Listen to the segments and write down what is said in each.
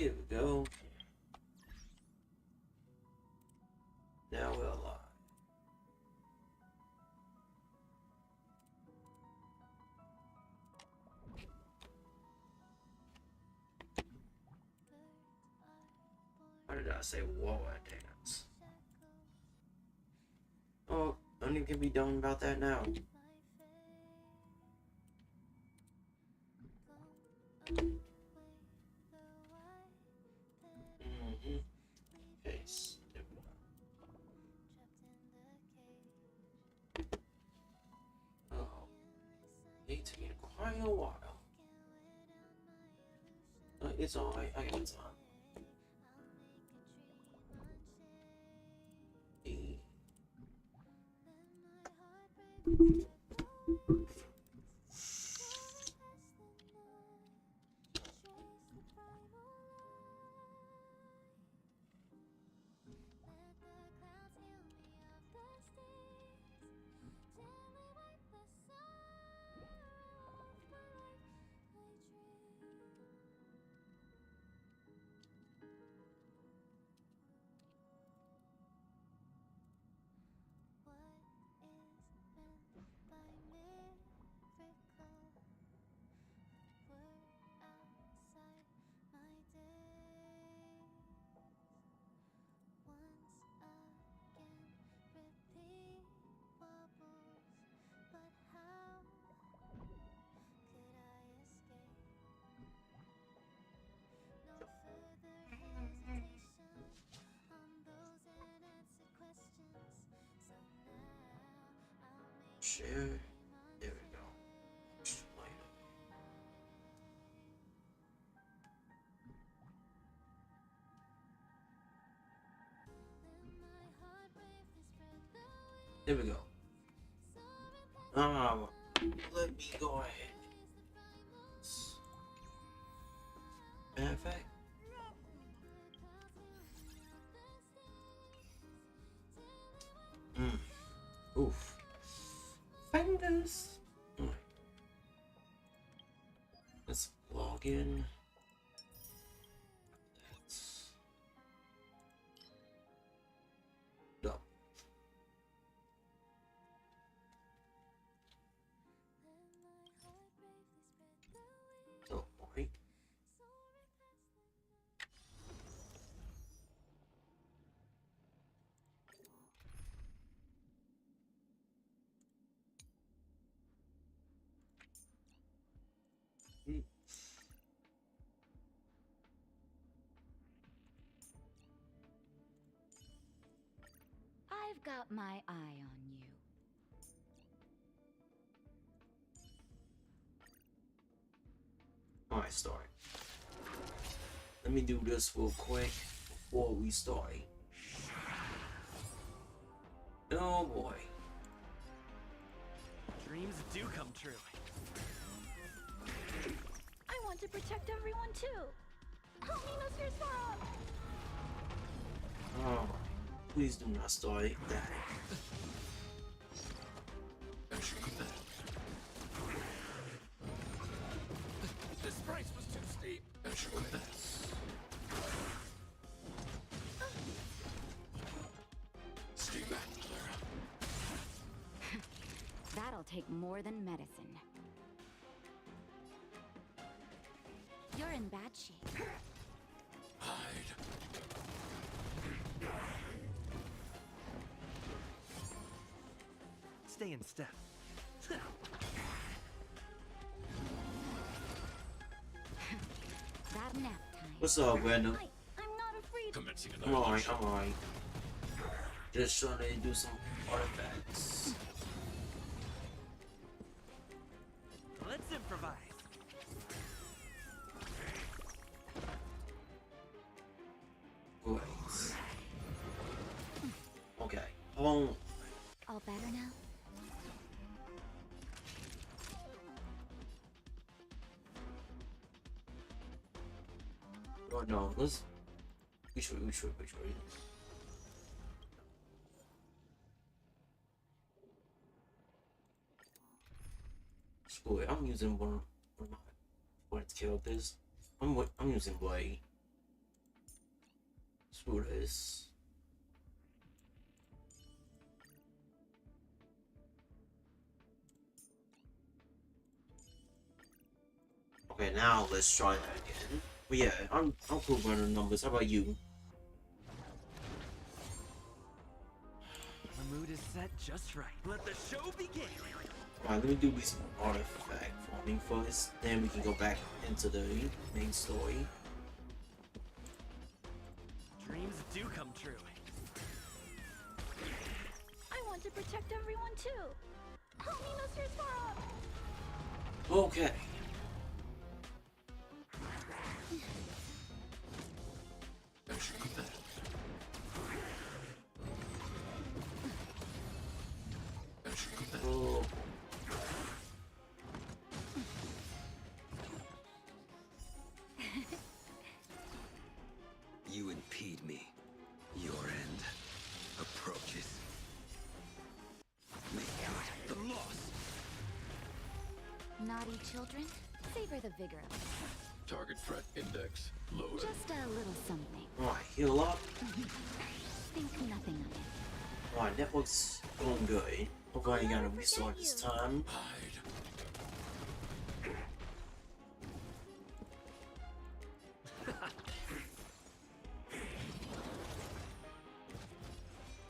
Here we go. Now we're alive. Why did I say Waradance? Oh, nothing can be done about that now. Case. Oh, it's taking quite a while. It's alright, I got time. Share. There we go. There we go. Let me go ahead. Matter of fact. Oof. Fingers. Alright. Let's log in. That's done. Oh, alright. I've got my eye on you. Alright, start. Let me do this real quick before we start. Oh boy. Dreams do come true. I want to protect everyone too. Help me, Mr. Sup! Oh, please do not start that. This price was too steep. Stay back, Clara. That'll take more than medicine. You're in bad shape. Hide. Stay in step. That nap time. What's up, random? I'm not afraid. Commencing I'm annihilation. alright, I'm alright. Just trying to do some artifacts. Let's improvise. Great. Okay. Hold All better now? on. Oh no, let's. Which way? Screw it. I'm using one of my characters. I'm using Blade. Screw this. Okay, now let's try that again. But yeah, I'm cool running numbers. How about you? The mood is set just right. Let the show begin. Alright, let me do this artifact farming first. Then we can go back into the main story. Dreams do come true. I want to protect everyone too. Help me, Mr. Sparrow. Okay. As you command. As you command. Oh. You impede me. Your end approaches. Make good the loss. Naughty children, savor the vigor of it. Target threat index lowered. Just a little something. Alright, heal up. Think nothing of it. Alright, network's going good. Hopefully I got a restart this time. Hide.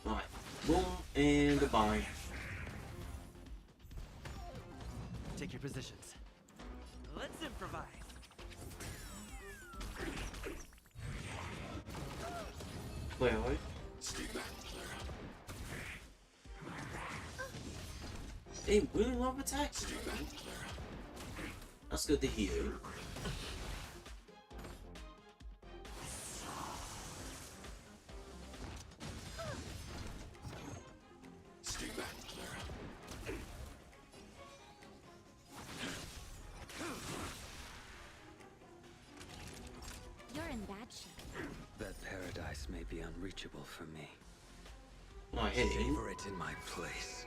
Alright, boom, and goodbye. Take your positions. Let's improvise. Clearly. Stay back, Clara. They really love attacks. Stay back, Clara. That's good to hear. Stay back, Clara. You're in bad shape. That paradise may be unreachable for me. Alright, hey. Savor it in my place.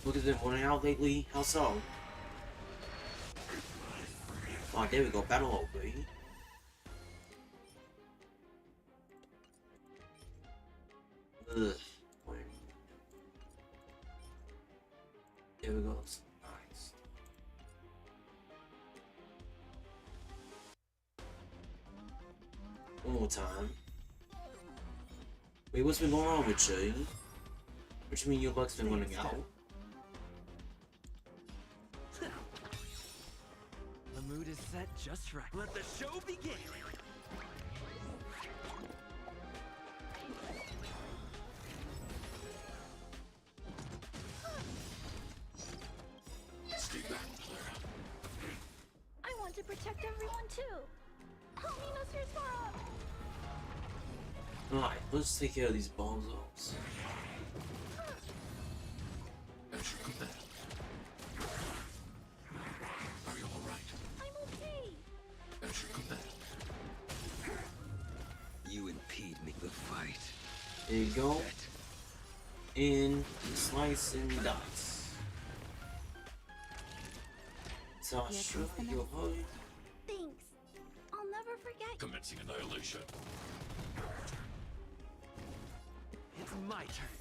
Look at them running out lately. How so? Oh, there we go. Battle over. Ugh. There we go. Nice. One more time. Wait, what's been going on with you? What you mean your luck's been running out? The mood is set just right. Let the show begin. Stay back, Clara. I want to protect everyone too. Help me, Mr. Sparrow. Alright, let's take care of these bozos. As you command. Are you alright? I'm okay. As you command. You impede me the fight. There you go. Set. And slice and dice. Tasha, you're home. Thanks. I'll never forget. Commencing annihilation. It's my turn.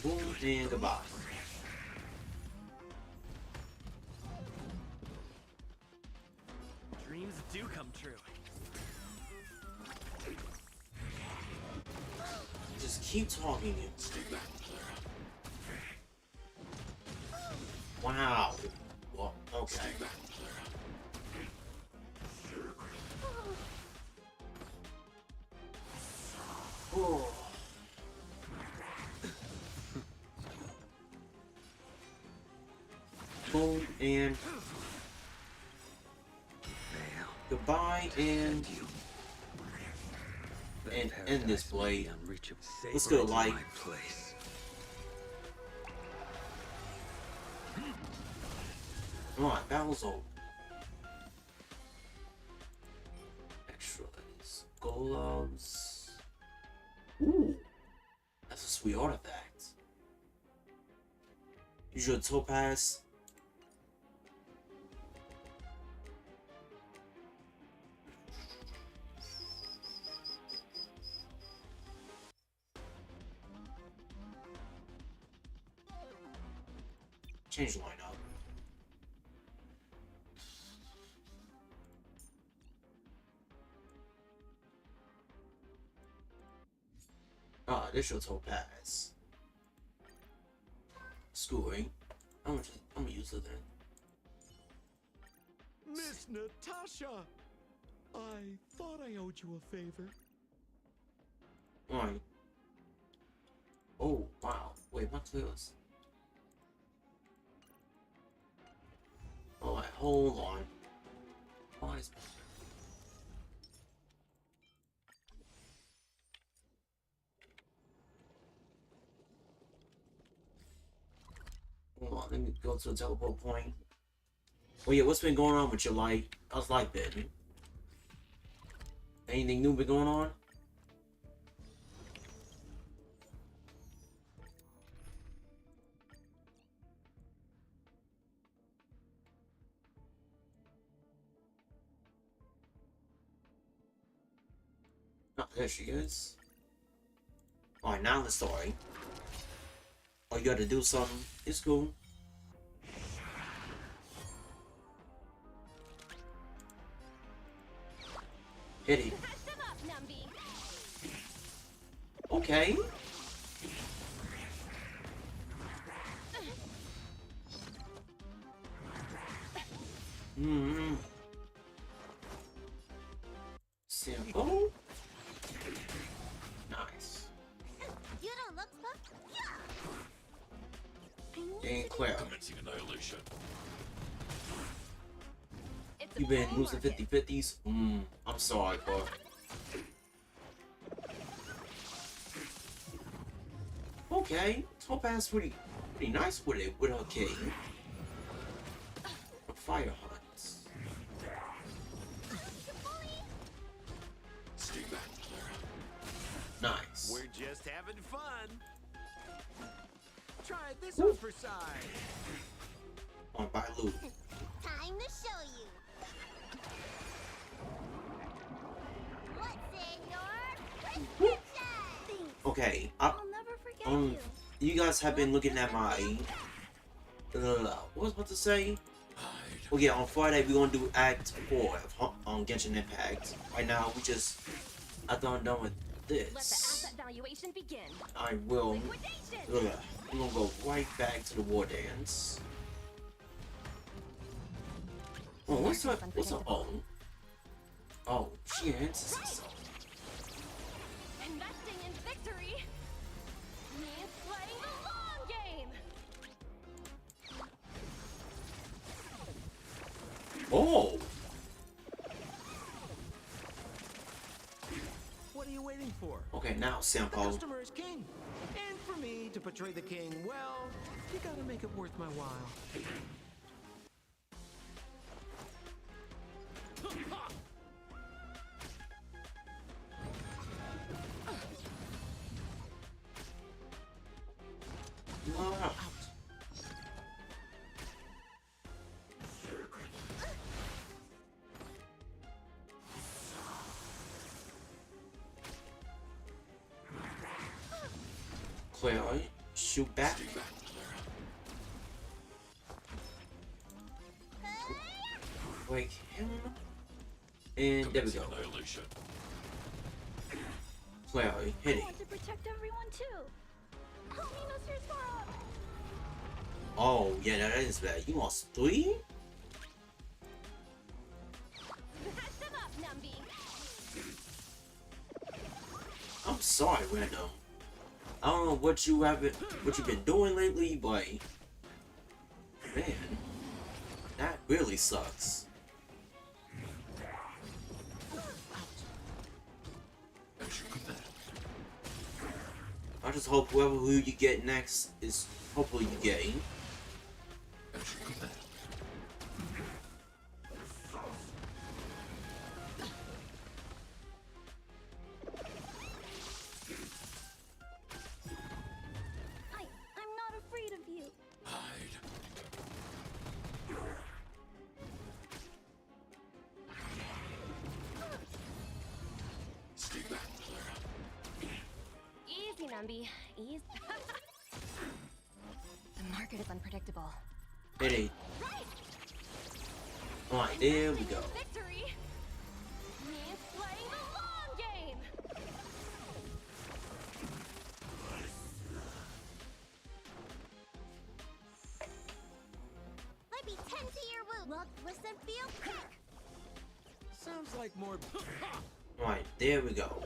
Boom and goodbye. Dreams do come true. Just keep talking. Stay back, Clara. Wow. Well, okay. Stay back, Clara. Oh. Boom and Fail. goodbye and You. That end paradise this may blade. be unreachable. Let's Savor go, it in like- my place. Alright, battle's over. Extras. Golems. Ooh. That's a sweet artifact. Use your topaz change the lineup. Ah, this shows Topaz. Schooling. I'm gonna use it then. Miss Natasha! I thought I owed you a favor. Alright. Oh, wow. Wait, my clothes. Alright, hold on. Why is... Hold on, let me go to the teleport point. Oh yeah, what's been going on with your life? How's life been? Anything new been going on? Oh, there she is. Alright, now the story. Oh, you gotta do something. It's cool. Hit it. Catch them up, Numby. Okay. Hmm. Simple. Nice. You don't look so... And Claire, Commencing annihilation. It's a you been plain losing market. 50-50s? I'm sorry, but... Okay, Topaz pretty nice with it, with her king. Fire hunts. Stay back, Clara. Nice. We're just having fun. Try this on for size. On by loot. Time to show you. What's in your prescription? Okay, I'll never forget you. you guys have been looking at my... what was I about to say? Hide. Oh yeah, on Friday we're gonna do Act 4 on Genshin Impact. Right now we just... After I'm done with Let the this, asset valuation begin. I will... Liquidation. We're gonna go right back to the Waradance. Oh, what's her... Oh. Oh, she answers herself. Investing in victory means playing the long game. Oh! What are you waiting for? Okay, now The Sampo. customer is king. And for me to portray the king, well, you gotta make it worth my while. Wow. Claire, shoot back. Stay back, Clara. Wake him. And there we Commencing go. annihilation. Claire, hit I it. want to protect everyone too. Help me, Mr. Sora. Oh, yeah, that is bad. You lost 3? Catch them up, Numby. I'm sorry, Random. I don't know what you've been doing lately, but man, that really sucks. As you command. I just hope who you get next is hopefully you gain. As you command. I'm not afraid of you. Hide. Stay back, Clara. Easy, Numby. Easy. The market is unpredictable. Hey, Right. alright, there we go. Victory means playing the long game. Let me tend to your wound. Look, listen, feel, crack. Sounds like more. Alright, there we go.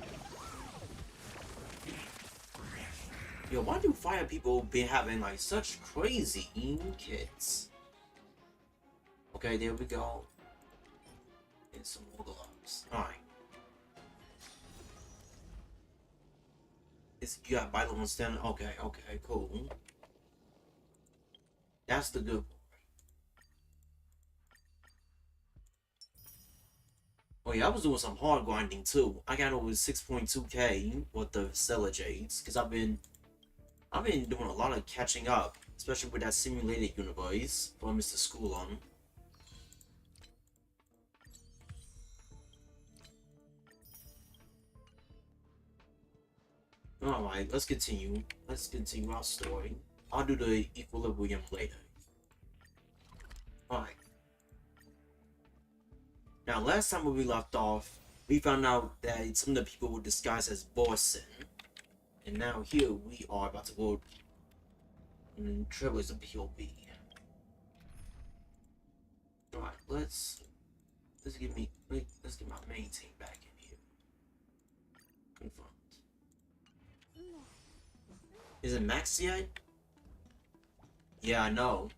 Yo, why do fire people be having like such crazy kits? Okay, there we go. And some more gloves. Alright. You got vital one standing. Okay, okay, cool. That's the good. Oh yeah, I was doing some hard grinding too. I got over 6.2k with the Stellar Jades because I've been doing a lot of catching up, especially with that simulated universe for Mr. Schoolon. Alright, let's continue. Let's continue our story. I'll do the equilibrium later. Alright. Now, last time when we left off, we found out that some of the people were disguised as Borson. And now here we are about to go in Trailers of POV. Alright, let's get my main team back in here. Confirmed. Is it Max yet? Yeah, I know.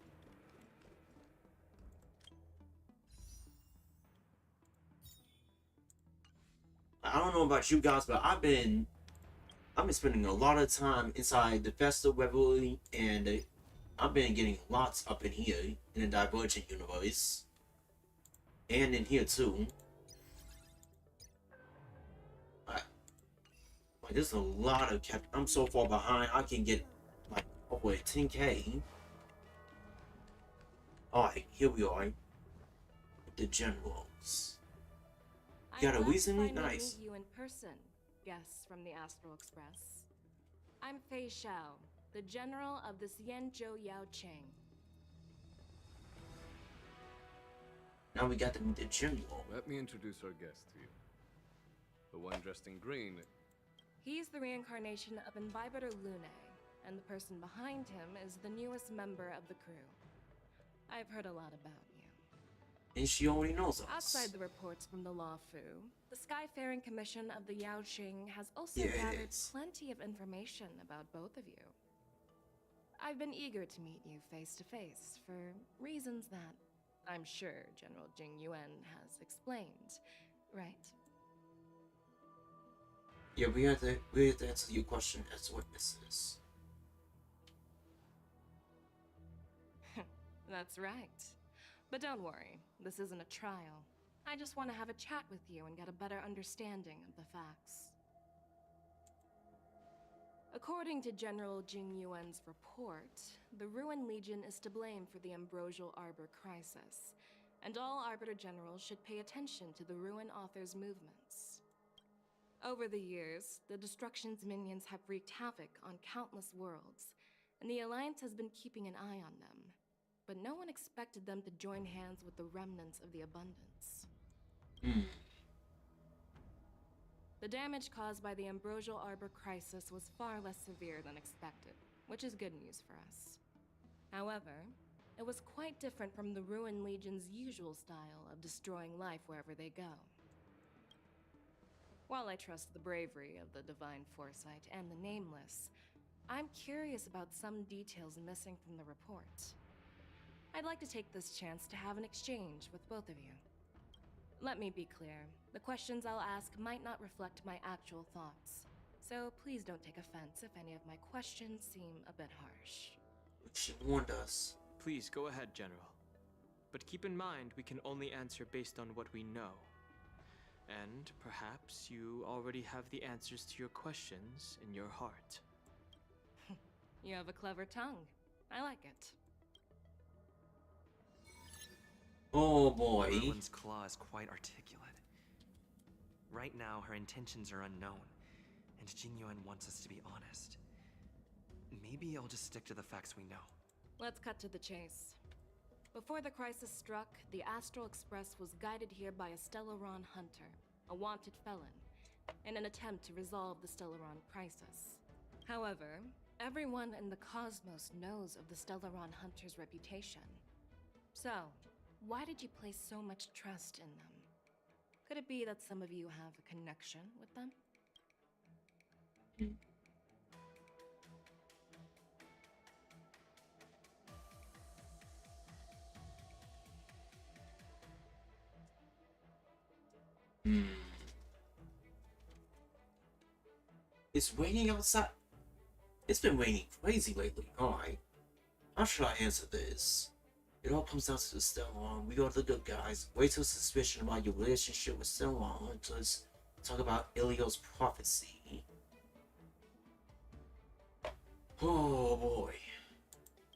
I don't know about you guys, but I've been spending a lot of time inside the Festive Revelry, and I've been getting lots up in here in the Divergent universe, and in here too. Like there's a lot of I'm so far behind. I can get like over 10k. Alright, here we are. With the generals. You got a reason? Nice. Meet you in person, guests from the Astral Express. I'm Fei Xiao, the general of the Xianzhou Yao Cheng. Now we got to meet the general. Let me introduce our guest to you. The one dressed in green. He's the reincarnation of Imbibitor Lune, and the person behind him is the newest member of the crew. I've heard a lot about you. And she already knows us. Outside the reports from the Law Fu, the Skyfaring Commission of the Yao Qing has also Yeah, it gathered is. plenty of information about both of you. I've been eager to meet you face to face for reasons that I'm sure General Jing Yuan has explained, right? Yeah, we have to answer your question as witnesses. That's right. But don't worry, this isn't a trial. I just want to have a chat with you and get a better understanding of the facts. According to General Jing Yuan's report, the Ruin Legion is to blame for the Ambrosial Arbor crisis, and all Arbiter Generals should pay attention to the Ruin Author's movements. Over the years, the Destruction's minions have wreaked havoc on countless worlds, and the Alliance has been keeping an eye on them. But no one expected them to join hands with the remnants of the Abundance. The damage caused by the Ambrosial Arbor crisis was far less severe than expected, which is good news for us. However, it was quite different from the Ruin Legion's usual style of destroying life wherever they go. While I trust the bravery of the Divine Foresight and the Nameless, I'm curious about some details missing from the report. I'd like to take this chance to have an exchange with both of you. Let me be clear, the questions I'll ask might not reflect my actual thoughts, so please don't take offense if any of my questions seem a bit harsh. She warned us. Please go ahead, General. But keep in mind, we can only answer based on what we know. And perhaps you already have the answers to your questions in your heart. You have a clever tongue. I like it. Oh boy. Ruin's claw is quite articulate. Right now, her intentions are unknown, and Jing Yuan wants us to be honest. Maybe I'll just stick to the facts we know. Let's cut to the chase. Before the crisis struck, the Astral Express was guided here by a Stellaron hunter, a wanted felon, in an attempt to resolve the Stellaron crisis. However, everyone in the cosmos knows of the Stellaron hunter's reputation. So, why did you place so much trust in them? Could it be that some of you have a connection with them? It's raining outside. It's been raining crazy lately. Alright. How should I answer this? It all comes down to the Stellon. We are the good guys. Wait till suspicion about your relationship with Stellon until let's talk about Ilio's prophecy. Oh boy.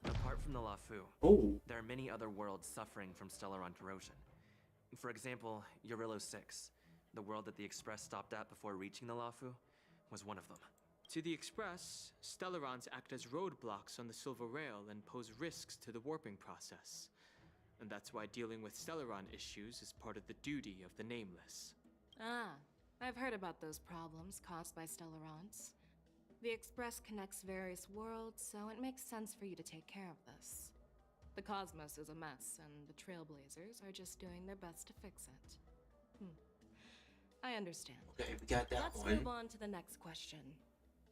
Apart from the Lafu, Oh. there are many other worlds suffering from Stellaron corrosion. For example, Eurillo 6, the world that the Express stopped at before reaching the Lafu, was one of them. To the Express, Stellarons act as roadblocks on the Silver Rail and pose risks to the warping process. And that's why dealing with Stellaron issues is part of the duty of the Nameless. Ah, I've heard about those problems caused by Stellarons. The Express connects various worlds, so it makes sense for you to take care of this. The cosmos is a mess, and the Trailblazers are just doing their best to fix it. I understand. Okay, we got that Let's one. move on to the next question.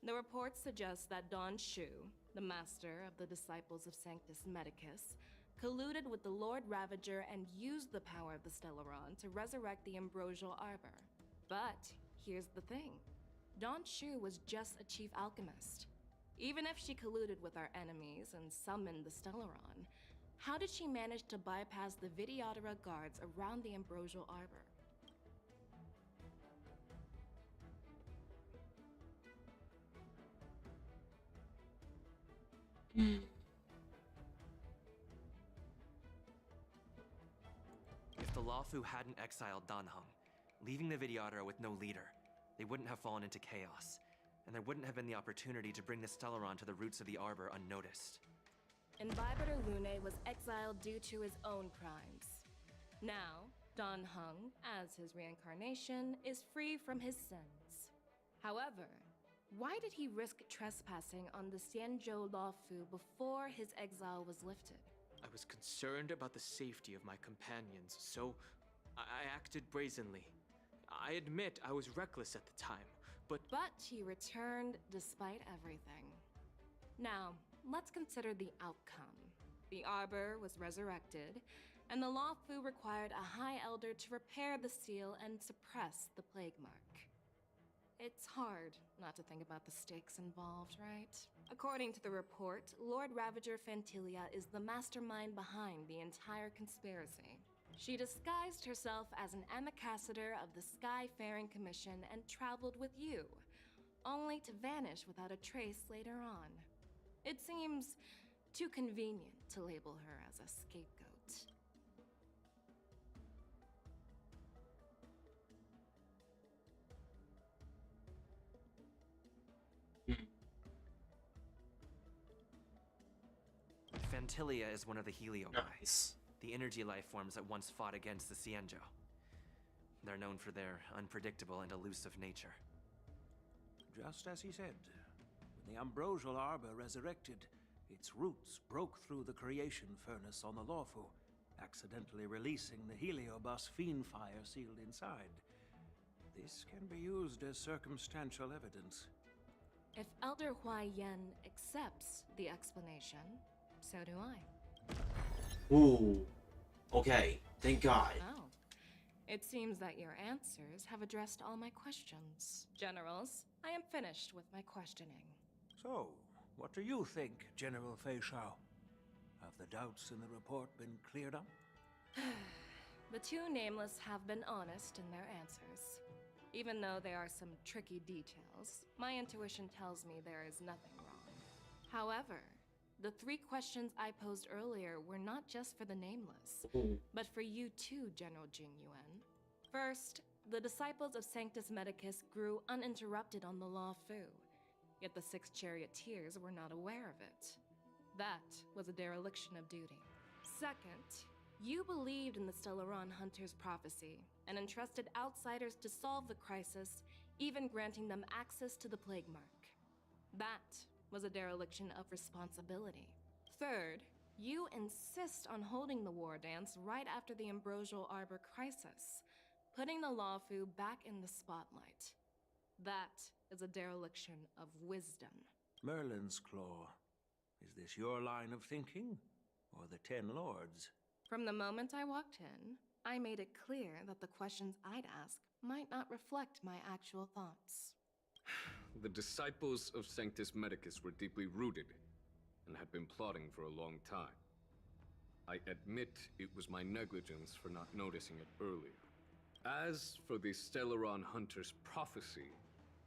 The reports suggest that Don Shu, the master of the disciples of Sanctus Medicus, colluded with the Lord Ravager and used the power of the Stellaron to resurrect the Ambrosial Arbor. But here's the thing. Don Shu was just a chief alchemist. Even if she colluded with our enemies and summoned the Stellaron, how did she manage to bypass the Videodora guards around the Ambrosial Arbor? If the Lafu hadn't exiled Danheng, leaving the Videodora with no leader, they wouldn't have fallen into chaos, and there wouldn't have been the opportunity to bring the Stellaron to the roots of the Arbor unnoticed. Invibrator Lune was exiled due to his own crimes. Now, Dan Heng, as his reincarnation, is free from his sins. However, why did he risk trespassing on the Xianzhou Lafu before his exile was lifted? I was concerned about the safety of my companions, so I acted brazenly. I admit I was reckless at the time, but he returned despite everything. Now, let's consider the outcome. The Arbor was resurrected, and the Lafu required a High Elder to repair the seal and suppress the Plague Mark. It's hard not to think about the stakes involved, right? According to the report, Lord Ravager Fantilia is the mastermind behind the entire conspiracy. She disguised herself as an ambassador of the Skyfaring Commission and traveled with you, only to vanish without a trace later on. It seems too convenient to label her as a scapegoat. Fantilia is one of the Heliobi, Nice. the energy life forms that once fought against the Xianzhou. They're known for their unpredictable and elusive nature. Just as he said, when the Ambrosial Arbor resurrected, its roots broke through the creation furnace on the Lawfu, accidentally releasing the Heliobus fiend fire sealed inside. This can be used as circumstantial evidence. If Elder Huai Yen accepts the explanation, so do I. Ooh. Okay, thank God. Oh. It seems that your answers have addressed all my questions. Generals, I am finished with my questioning. So, what do you think, General Fei Shao? Have the doubts in the report been cleared up? The two Nameless have been honest in their answers. Even though there are some tricky details, my intuition tells me there is nothing wrong. However, the three questions I posed earlier were not just for the Nameless, Ooh. but for you too, General Jing Yuan. First, the disciples of Sanctus Medicus grew uninterrupted on the Lafu, yet the six charioteers were not aware of it. That was a dereliction of duty. Second, you believed in the Stellaron Hunter's prophecy and entrusted outsiders to solve the crisis, even granting them access to the Plague Mark. That was a dereliction of responsibility. Third, you insist on holding the Waradance right after the Ambrosial Arbor crisis, putting the Lawfu back in the spotlight. That is a dereliction of wisdom. Merlin's Claw. Is this your line of thinking? Or the Ten Lords? From the moment I walked in, I made it clear that the questions I'd ask might not reflect my actual thoughts. The disciples of Sanctus Medicus were deeply rooted and had been plotting for a long time. I admit it was my negligence for not noticing it earlier. As for the Stellaron Hunter's prophecy,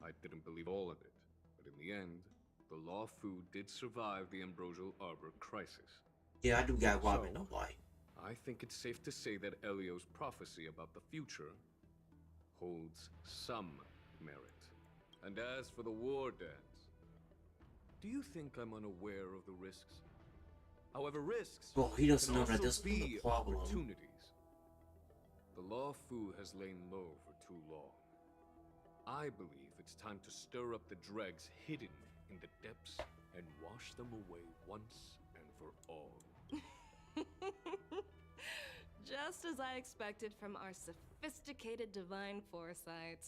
I didn't believe all of it, but in the end, the Lawfu did survive the Ambrosial Arbor crisis. Yeah, I do got Wobbin, no lie. I think it's safe to say that Elio's prophecy about the future holds some merit. And as for the Waradance, do you think I'm unaware of the risks? However, risks Well, he doesn't can know that also this is the be problem. opportunities. The Lawfu has lain low for too long. I believe it's time to stir up the dregs hidden in the depths and wash them away once and for all. Just as I expected from our sophisticated divine foresight.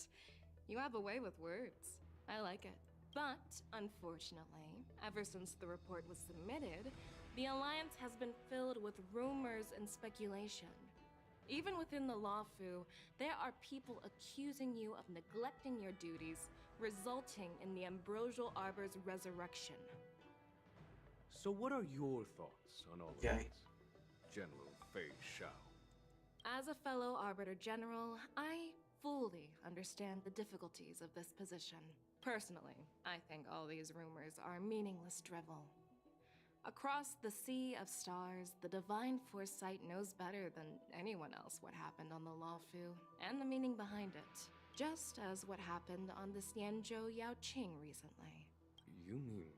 You have a way with words. I like it. But, unfortunately, ever since the report was submitted, the Alliance has been filled with rumors and speculation. Even within the Lawfu, there are people accusing you of neglecting your duties, resulting in the Ambrosial Arbor's resurrection. So what are your thoughts on all of Okay. this, General Fei Shao? As a fellow Arbiter General, I fully understand the difficulties of this position. Personally, I think all these rumors are meaningless drivel. Across the sea of stars, the divine foresight knows better than anyone else what happened on the Lawfu and the meaning behind it. Just as what happened on the Xianzhou Yaoqing recently. You mean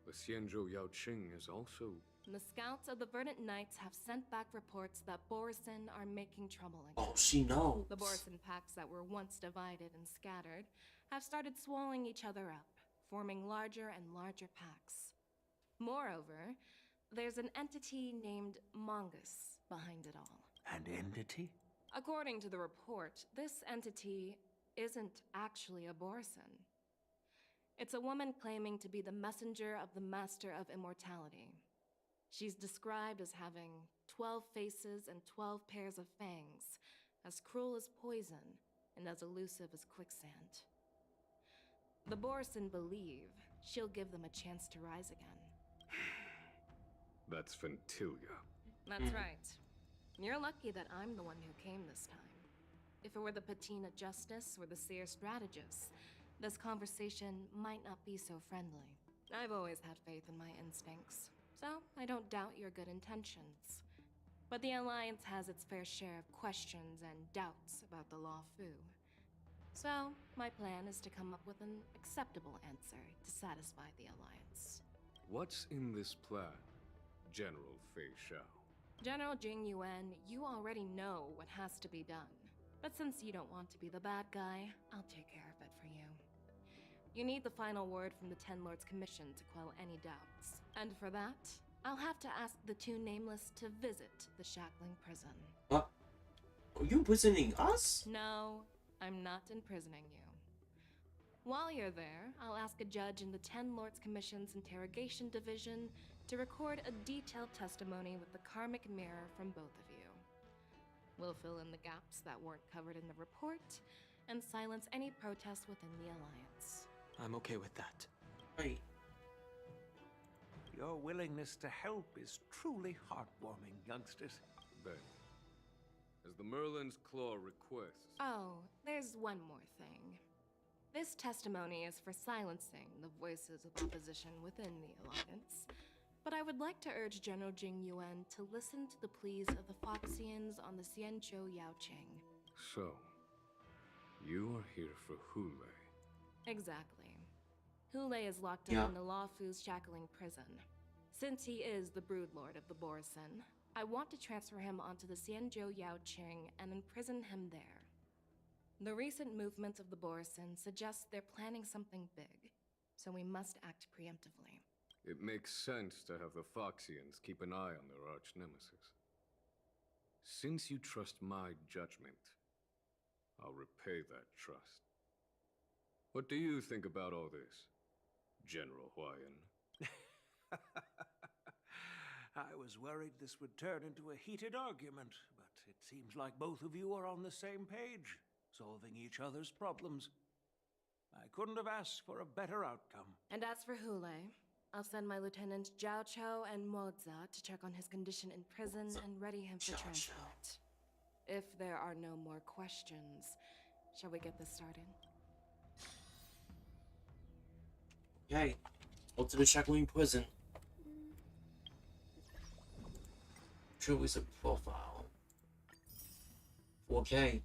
the Xianzhou Yaoqing is also... The scouts of the Verdant Knights have sent back reports that Borisin are making trouble again. Oh, she knows. The Borisin packs that were once divided and scattered have started swallowing each other up, forming larger and larger packs. Moreover, there's an entity named Mongus behind it all. An entity? According to the report, this entity isn't actually a Borisin. It's a woman claiming to be the messenger of the Master of Immortality. She's described as having 12 faces and 12 pairs of fangs, as cruel as poison and as elusive as quicksand. The Borisin believe she'll give them a chance to rise again. That's Ventilia. That's right. You're lucky that I'm the one who came this time. If it were the Patina Justice or the Seer Strategist, this conversation might not be so friendly. I've always had faith in my instincts, so I don't doubt your good intentions. But the Alliance has its fair share of questions and doubts about the Lawfu. So, my plan is to come up with an acceptable answer to satisfy the Alliance. What's in this plan, General Fei Shao? General Jing Yuan, you already know what has to be done. But since you don't want to be the bad guy, I'll take care of it for you. You need the final word from the Ten Lords Commission to quell any doubts. And for that, I'll have to ask the two Nameless to visit the Shackling prison. What? Are you imprisoning us? No, I'm not imprisoning you. While you're there, I'll ask a judge in the Ten Lords Commission's Interrogation Division to record a detailed testimony with the karmic mirror from both of you. We'll fill in the gaps that weren't covered in the report and silence any protests within the Alliance. I'm okay with that. Wait. Your willingness to help is truly heartwarming, youngsters. Then, as the Merlin's Claw requests... Oh, there's one more thing. This testimony is for silencing the voices of opposition within the Alliance, but I would like to urge General Jing Yuan to listen to the pleas of the Foxians on the Xianzhou Yaoqing. So, you are here for Hule. Exactly. Hule is locked up Yeah. in the Lawfu's Shackling prison. Since he is the broodlord of the Borisin, I want to transfer him onto the Xianzhou Yaoqing and imprison him there. The recent movements of the Borisin suggest they're planning something big, so we must act preemptively. It makes sense to have the Foxians keep an eye on their arch-nemesis. Since you trust my judgment, I'll repay that trust. What do you think about all this, General Huayan? I was worried this would turn into a heated argument, but it seems like both of you are on the same page, solving each other's problems. I couldn't have asked for a better outcome. And as for Hule, I'll send my Lieutenant Zhao Chou and Moza to check on his condition in prison and ready him for transport. If there are no more questions, shall we get this started? Okay, go to the Shackling prison. Choose a profile. 4K.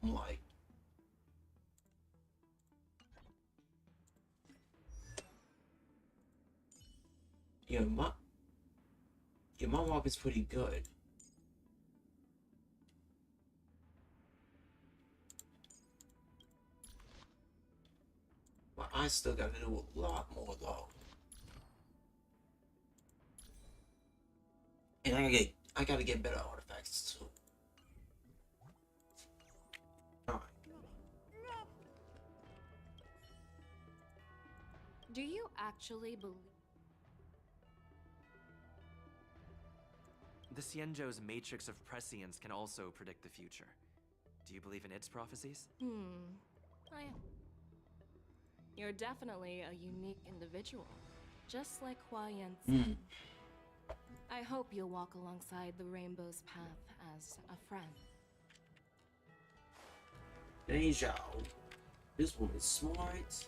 I'm like. Yeah, my walk is pretty good. But I still gotta do a lot more though. And I gotta get better artifacts too. Alright. Do you actually believe? The Xianzhou's matrix of prescience can also predict the future. Do you believe in its prophecies? I am. You're definitely a unique individual, just like Hua Yan. I hope you'll walk alongside the Rainbow's path as a friend. Deja. This one is smart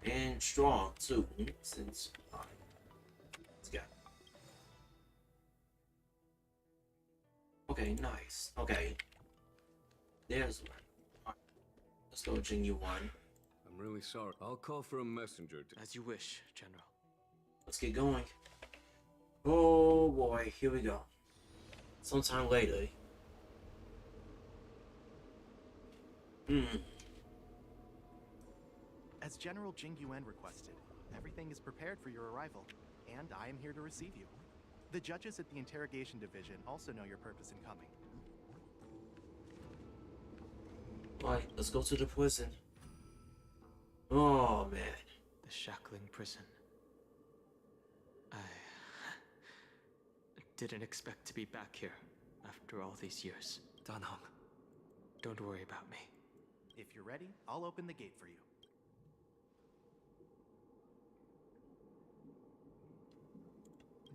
and strong too. Since let's go. Okay, nice. Okay, there's one. Right. Let's go, Jingyu one. I'm really sorry. I'll call for a messenger to... As you wish, General. Let's get going. Oh boy, here we go. Sometime later. As General Jing Yuan requested, everything is prepared for your arrival, and I am here to receive you. The judges at the Interrogation Division also know your purpose in coming. Right, let's go to the prison. Oh man. The Shackling Prison. I didn't expect to be back here after all these years. Dan Heng. Don't worry about me. If you're ready, I'll open the gate for you.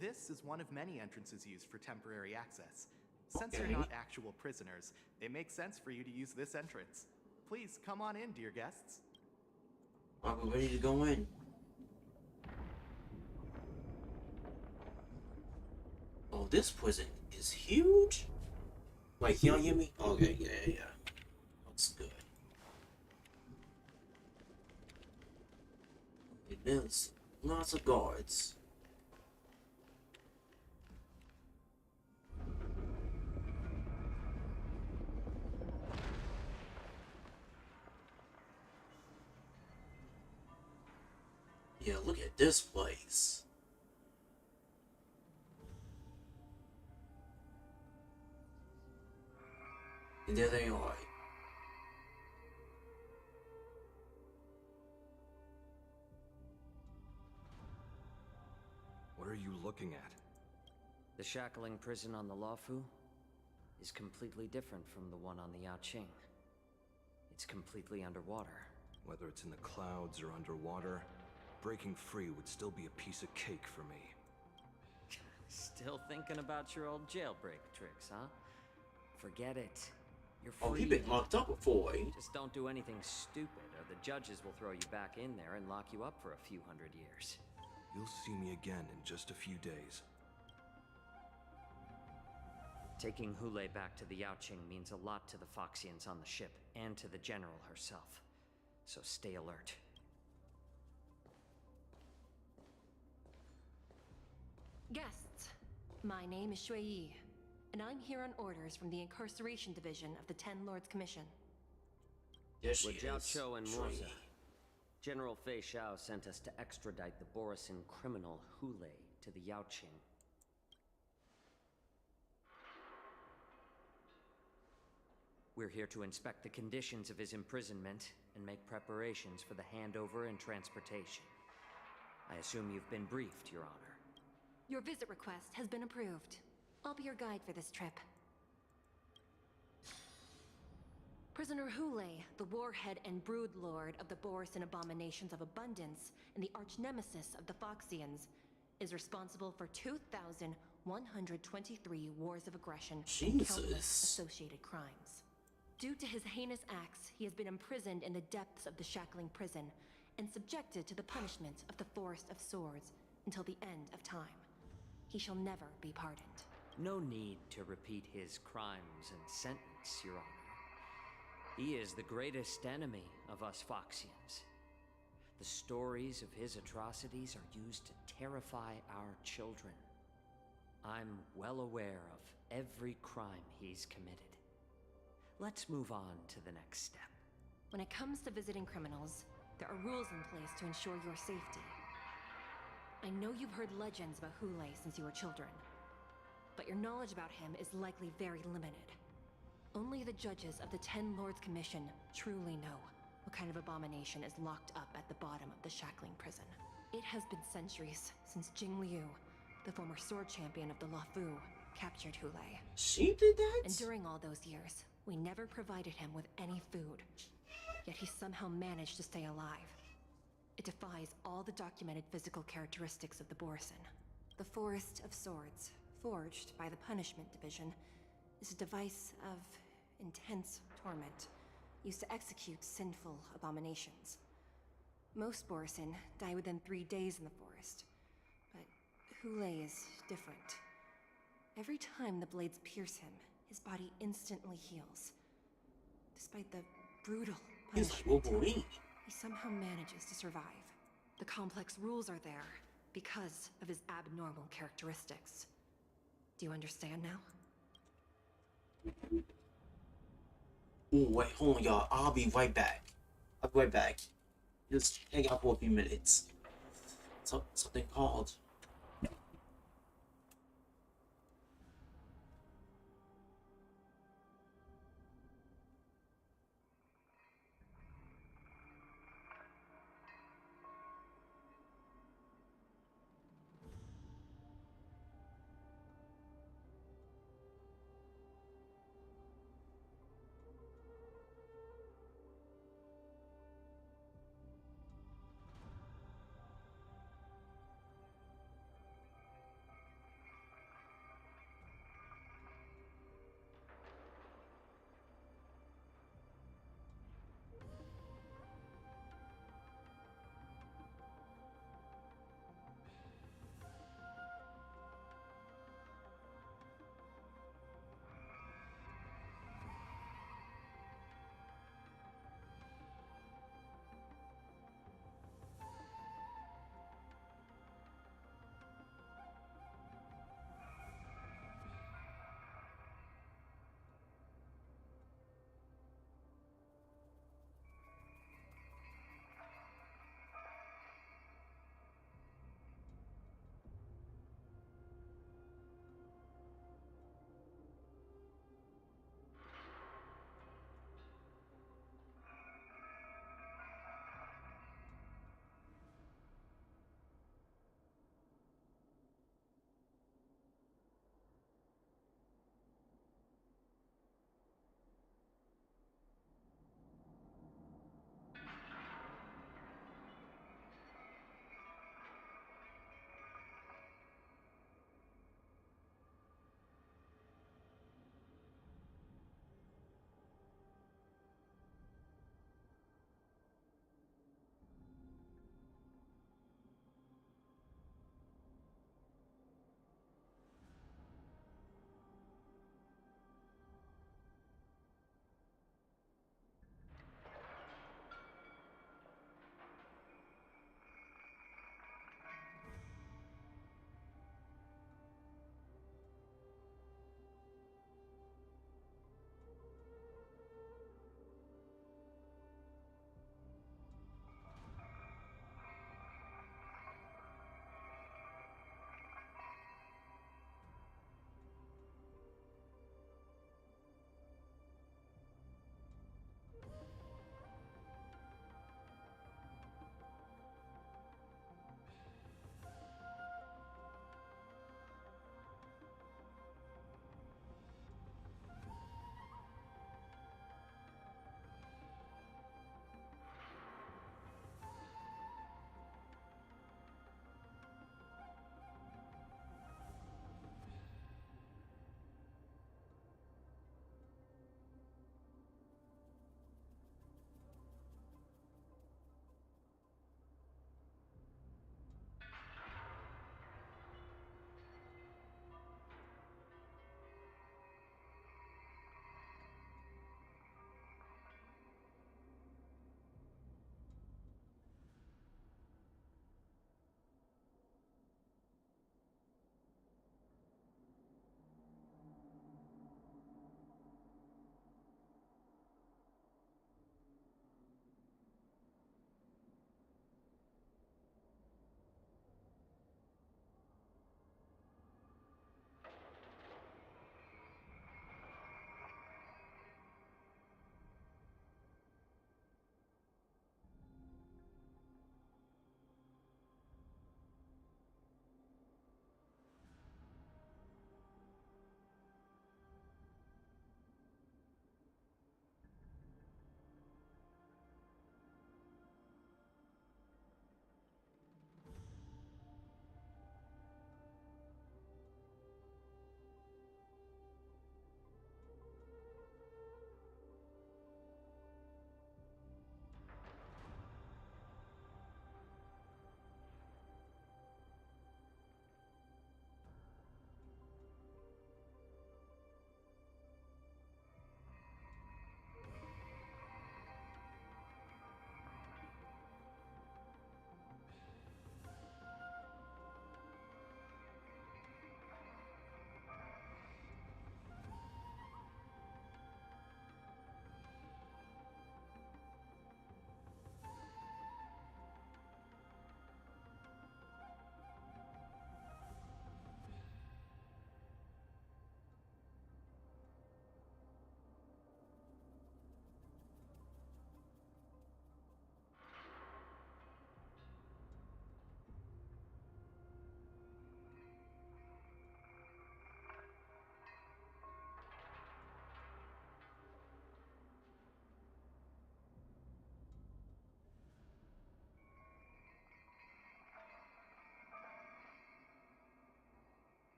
This is one of many entrances used for temporary access. Since you're not actual prisoners, it makes sense for you to use this entrance. Please come on in, dear guests. Are we ready to go in? Oh, this prison is huge. Wait, can y'all hear me? Okay, yeah. Looks good. There's lots of guards. Yeah, look at this place. And there they are. What are you looking at? The Shackling prison on the Luofu is completely different from the one on the Yaoqing. It's completely underwater. Whether it's in the clouds or underwater, breaking free would still be a piece of cake for me. Still thinking about your old jailbreak tricks, huh? Forget it. You're free. Oh, he been locked up before. Just don't do anything stupid, or the judges will throw you back in there and lock you up for a few hundred years. You'll see me again in just a few days. Taking Hule back to the Yaoqing means a lot to the Foxians on the ship, and to the General herself. So stay alert. Guests, My name is Shui Yi, and I'm here on orders from the Incarceration Division of the Ten Lords Commission. There she With Jiao is. Chou and Shui. Morza, General Fei Xiao sent us to extradite the Borisin criminal Hule to the Yaoqing. We're here to inspect the conditions of his imprisonment and make preparations for the handover and transportation. I assume you've been briefed, Your Honor. Your visit request has been approved. I'll be your guide for this trip. Prisoner Hule, the warhead and brood lord of the Borisin abominations of abundance and the arch-nemesis of the Foxians, is responsible for 2,123 wars of aggression and countless Jesus. associated crimes. Due to his heinous acts, he has been imprisoned in the depths of the Shackling Prison and subjected to the punishment of the Forest of Swords until the end of time. He shall never be pardoned. No need to repeat his crimes and sentence, Your Honor. He is the greatest enemy of us Foxians. The stories of his atrocities are used to terrify our children. I'm well aware of every crime he's committed. Let's move on to the next step. When it comes to visiting criminals, there are rules in place to ensure your safety. I know you've heard legends about Hule since you were children, but your knowledge about him is likely very limited. Only the judges of the Ten Lords Commission truly know what kind of abomination is locked up at the bottom of the Shackling Prison. It has been centuries since Jing Liu, the former sword champion of the Luofu, captured Hule. She did that? And during all those years, we never provided him with any food. Yet he somehow managed to stay alive. It defies all the documented physical characteristics of the Borisin. The Forest of Swords, forged by the Punishment Division, is a device of intense torment, used to execute sinful abominations. Most Borisin die within 3 days in the forest, but Hule is different. Every time the blades pierce him, his body instantly heals. Despite the brutal He's like punishment, Wolverine. he somehow manages to survive. The complex rules are there because of his abnormal characteristics. Do you understand now? Oh, wait, hold on, y'all. I'll be right back. I'll be right back. Just hang out for a few minutes. Something called.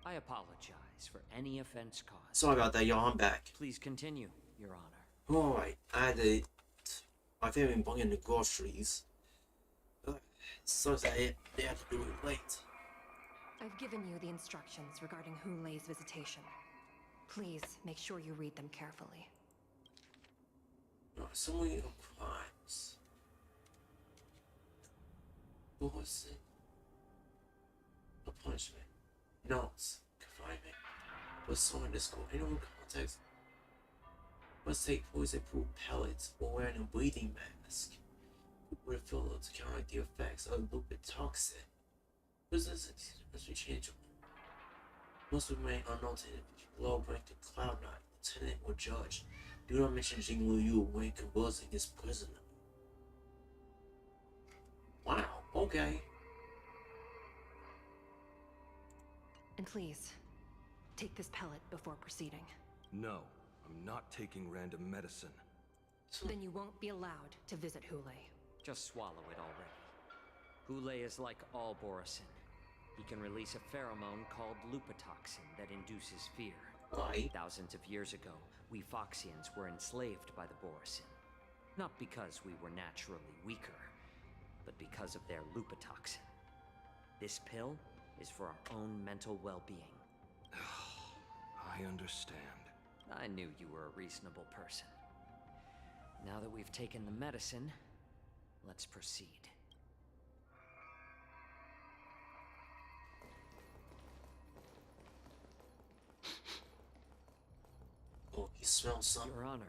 I apologize for any offense caused. Sorry about that, y'all. I'm back. Please continue, Your Honor. Alright, I had my family buying the groceries. Sucks that they had to do it late. I've given you the instructions regarding Hulei's visitation. Please make sure you read them carefully. So many crimes. What was it? A punishment. Notes. Confinement. Was someone in school. In no context. Must take poison-proof pellets or wearing a breathing mask. With a filler to counteract the effects of lupin toxin. Business must be changeable. Must remain unknown to the low rank to Cloud Knight, Lieutenant or Judge. Do not mention Jing Lu Yu when conversing his prisoner. Wow, okay. And please, take this pellet before proceeding. No, I'm not taking random medicine. Then you won't be allowed to visit Hulei. Just swallow it already. Hulei is like all Borisin. He can release a pheromone called lupitoxin that induces fear. Why? Thousands of years ago, we Foxians were enslaved by the Borisin. Not because we were naturally weaker, but because of their lupitoxin. This pill is for our own mental well-being. I understand. I knew you were a reasonable person. Now that we've taken the medicine, let's proceed. Oh, he smells something. Your Honor.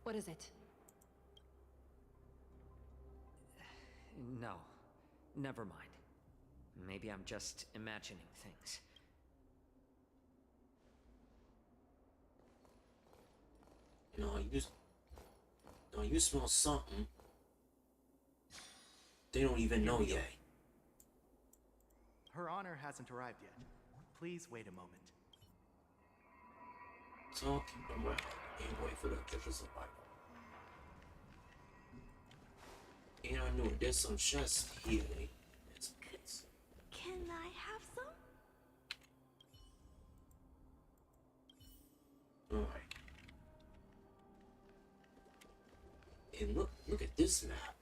What is it? No. Never mind. Maybe I'm just imagining things. No, you smell something. They don't even know yet. Her Honor hasn't arrived yet. Please wait a moment. Talking around and wait for the officials arrival. And I knew there's some shots here. Can I have some? Alright. And look at this map.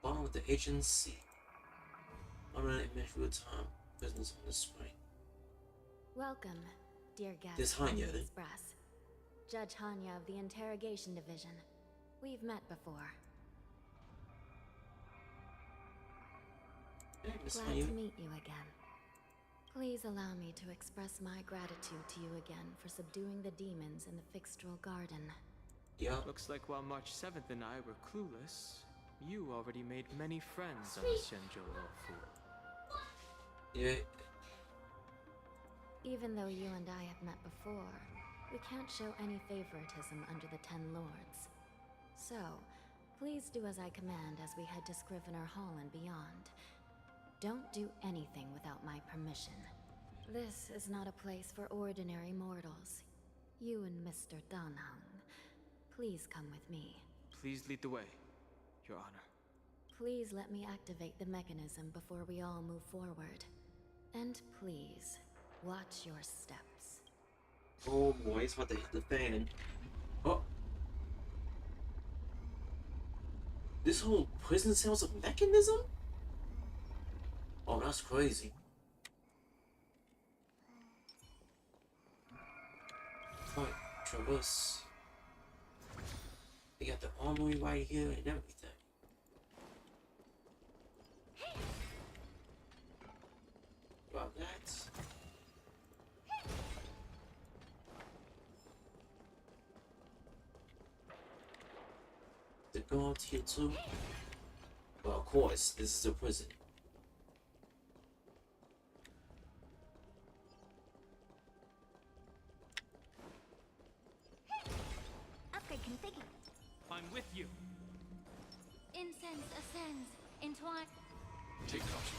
Bottom of the agency. Already measure time. Business on the screen. Welcome, dear guest. This from Hanya. the Express. Judge Hanya of the Interrogation Division. We've met before. Hey, Miss Glad Hanya. to meet you again. Please allow me to express my gratitude to you again for subduing the demons in the Fixtral Garden. Yeah. Looks like while March 7th and I were clueless, you already made many friends on the Shenzhou Lawfu. Yeah. Even though you and I have met before, we can't show any favoritism under the Ten Lords. So, please do as I command as we head to Scrivener Hall and beyond. Don't do anything without my permission. This is not a place for ordinary mortals. You and Mr. Danhang, please come with me. Please lead the way, Your Honor. Please let me activate the mechanism before we all move forward. And please, watch your steps. Oh boy, it's about to hit the fan. Oh. This whole prison cell's a mechanism? Oh, that's crazy. Right, traverse. They got the armory right here and everything. About that. The guard here too. Well, of course, this is a prison. Upgrade configured. I'm with you. Incense ascends. Entwine. Take caution.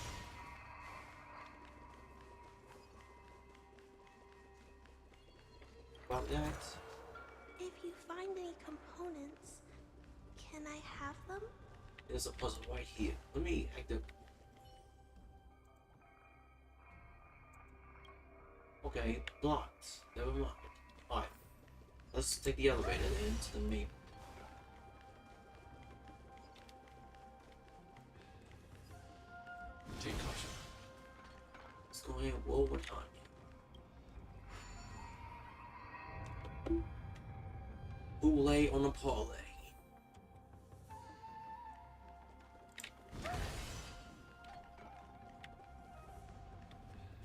About that. If you find any components, can I have them? There's a puzzle right here. Let me active. Okay, blocked. Never mind. Alright. Let's take the elevator then to the main. Take caution. Let's go ahead and roll with Tanya. Who lay on a parlay?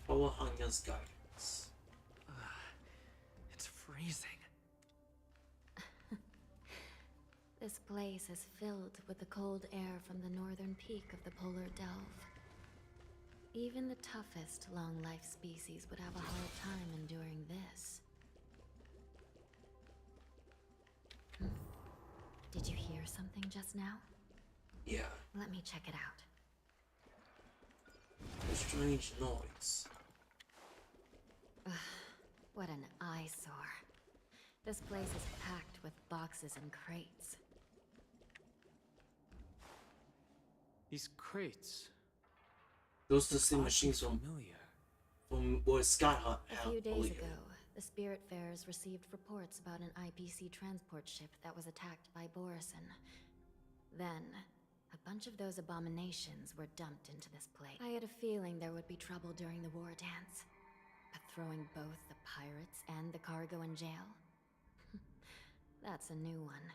Follow Hanya's guidance. It's freezing. This place is filled with the cold air from the northern peak of the polar delve. Even the toughest long-life species would have a hard time enduring this. Did you hear something just now? Yeah, Let me check it out. a strange noise. What an eyesore. This place is packed with boxes and crates. These crates. Those are the same machines from where Scott A few days ago, the Spiritfarers received reports about an IPC transport ship that was attacked by Borison. Then, a bunch of those abominations were dumped into this place. I had a feeling there would be trouble during the Waradance. But throwing both the pirates and the cargo in jail? That's a new one.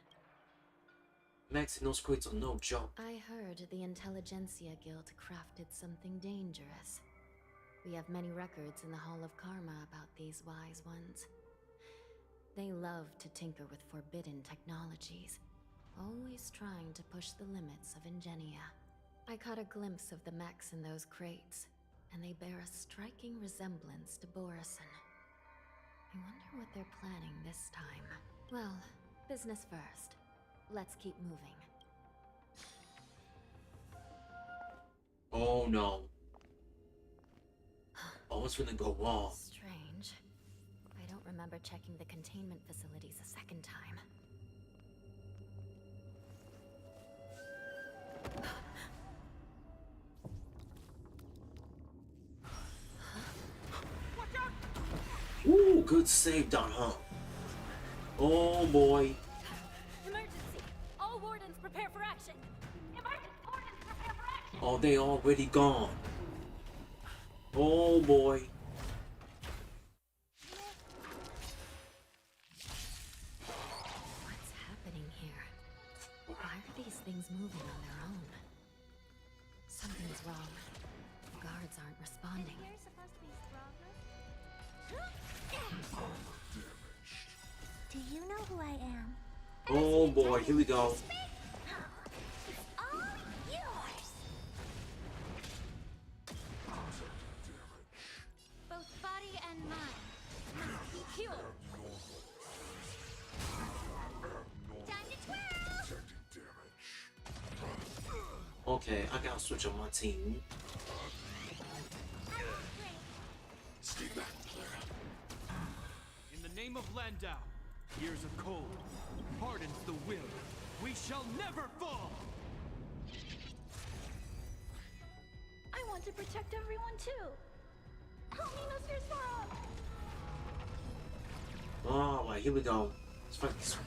Max and those crates are no joke. I heard the Intelligentsia Guild crafted something dangerous. We have many records in the Hall of Karma about these wise ones. They love to tinker with forbidden technologies, always trying to push the limits of Ingenia. I caught a glimpse of the mechs in those crates, and they bear a striking resemblance to Borison. I wonder what they're planning this time. Well, business first. Let's keep moving. Oh no. Oh, what's gonna go wrong? Strange. I don't remember checking the containment facilities a second time. Ooh, good save, Don Hum. Oh boy. Emergency! All wardens prepare for action! Wardens prepare for action! Oh, they already gone. Oh boy. What's happening here? Why are these things moving on their own? Something's wrong. The guards aren't responding. You're supposed to be stronger? Do you know who I am? Oh boy, here we go. It's all yours! Both body and mind must be pure. Time to twirl! Okay, I gotta switch on my team. Stay back, Clara. In the name of Landau, here's a code. Hardens the will. We shall never fall! I want to protect everyone too. Help me, Mr. Sora! Alright, here we go. Let's fight these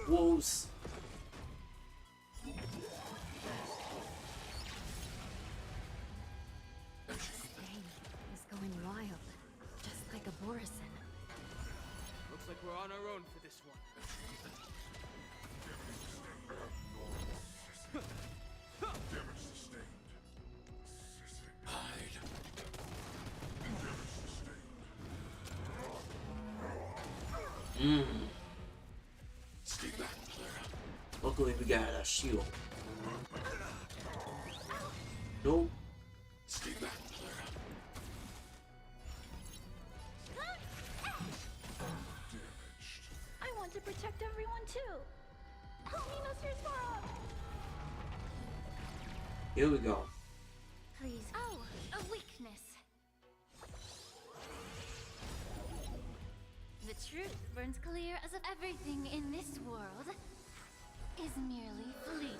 wolves. This thing is going wild, just like a Borison. Looks like we're on our own for this one. Hide. Stay back, Clara. Luckily, we got a shield. Nope. Stay back, Clara. I want to protect everyone too. Help me, Mr. Sora! Here we go. Please. Oh, a weakness. The truth burns clear as if everything in this world is merely fleeting.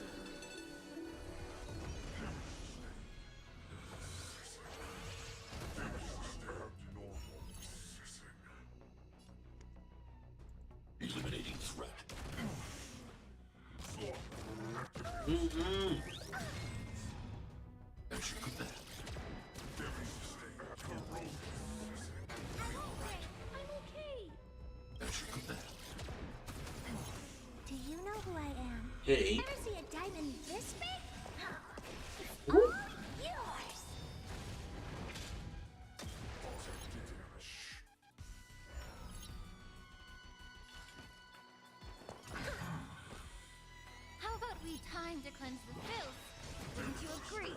Mm-hmm. As you command. I'm okay. As you command. Do you know who I am? Hey. Ever see a diamond this big? It's all yours. How about we time to cleanse the filth? Wouldn't you agree?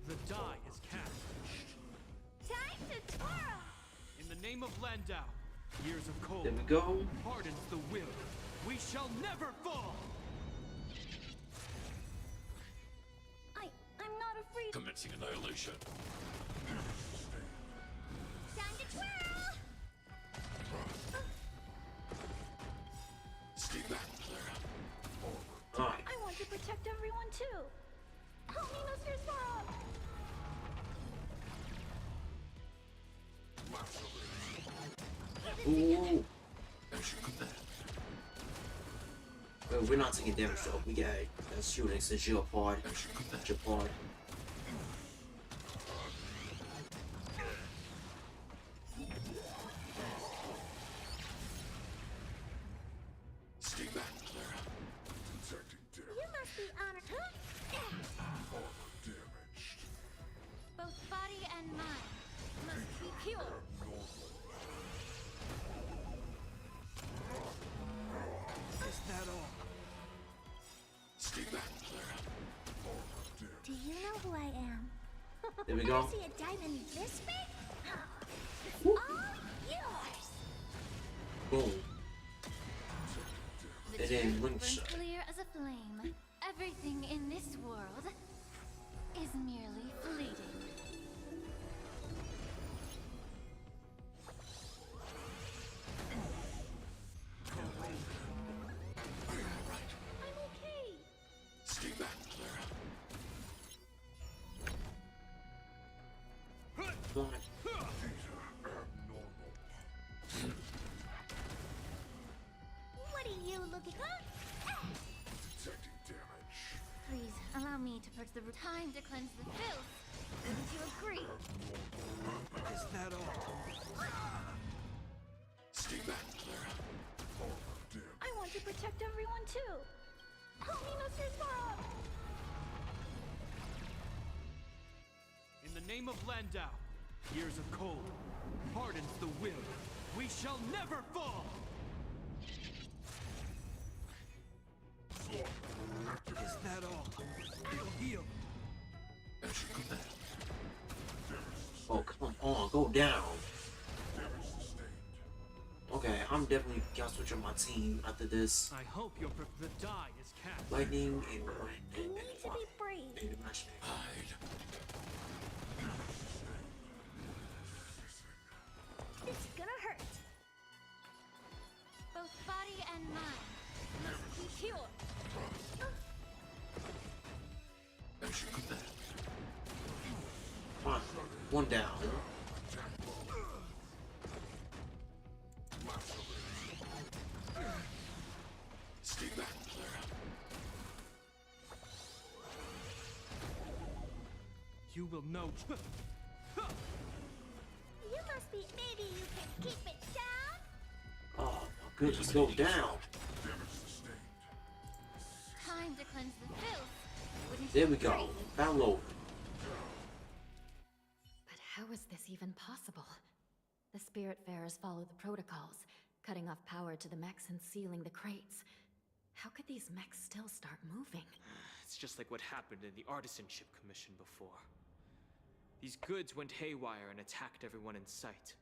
The die is cast. Time to twirl. In the name of Landau, years of cold There we go. hardens the will. We shall never fall. I'm not afraid. Commencing annihilation. Time to twirl. Stay back, Clara. Alright. I want to protect everyone too. Help me, Mr. Sora. Ooh. As you command. Well, we're not taking damage though. We got that shooting since you're a part. As you command. Your part. Stay back, Clara. Detecting damage. You must be honored. Armor damaged. Both body and mind must be pure. Is that all? Stay back, Clara. Armor damaged. Do you know who I am? There we go. Ever see a diamond this big? It's all yours. Boom. The And then truth wing burns shot. clear as a flame. Everything in this world is merely fleeting. I'm okay. Stay back, Clara. Alright. What are you looking at? Detecting damage. Please allow me to purge the time to cleanse the filth. Wouldn't you agree? Is that all? Stay back, Clara. Armor damaged. I want to protect everyone too. Help me, Mr. Sora. In the name of Landau, years of cold hardens the will. We shall never fall. Is that all? It'll heal. As you command. Oh, come on. Go down. Okay, I'm definitely gonna switch on my team after this. I hope the die is cast. Lightning and You need to be brave. and match. Hide. It's gonna hurt. Both body and mind must be pure. As you command. Come on. One down. Stay back, Clara. You will know. You must be. Maybe you can keep it down. Oh my goodness, go down. Time to cleanse the filth. Wouldn't There you we go. agree? Download. But how is this even possible? The Spiritfarers follow the protocols, cutting off power to the mechs and sealing the crates. How could these mechs still start moving? It's just like what happened in the Artisanship Commission before. These goods went haywire and attacked everyone in sight.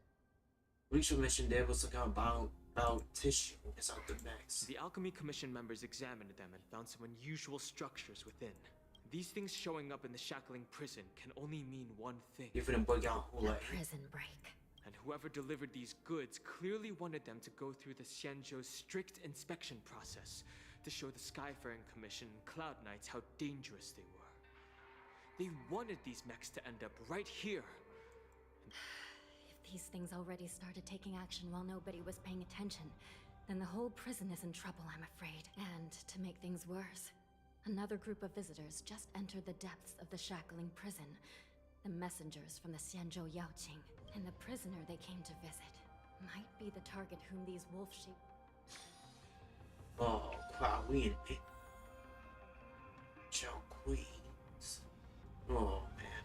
Rachel mentioned there was some kind of about tissue inside the mechs. The Alchemy Commission members examined them and found some unusual structures within. These things showing up in the Shackling prison can only mean one thing. If it didn't break out, whole A lot. prison break. And whoever delivered these goods clearly wanted them to go through the Xianzhou's strict inspection process to show the Skyfaring Commission and Cloud Knights how dangerous they were. They wanted these mechs to end up right here. If these things already started taking action while nobody was paying attention, then the whole prison is in trouble, I'm afraid. And to make things worse, another group of visitors just entered the depths of the shackling prison. The messengers from the Xianzhou Yaoqing. And the prisoner they came to visit might be the target whom these wolf sheep... Oh, crap, we in it. Chow Queens. Oh, man.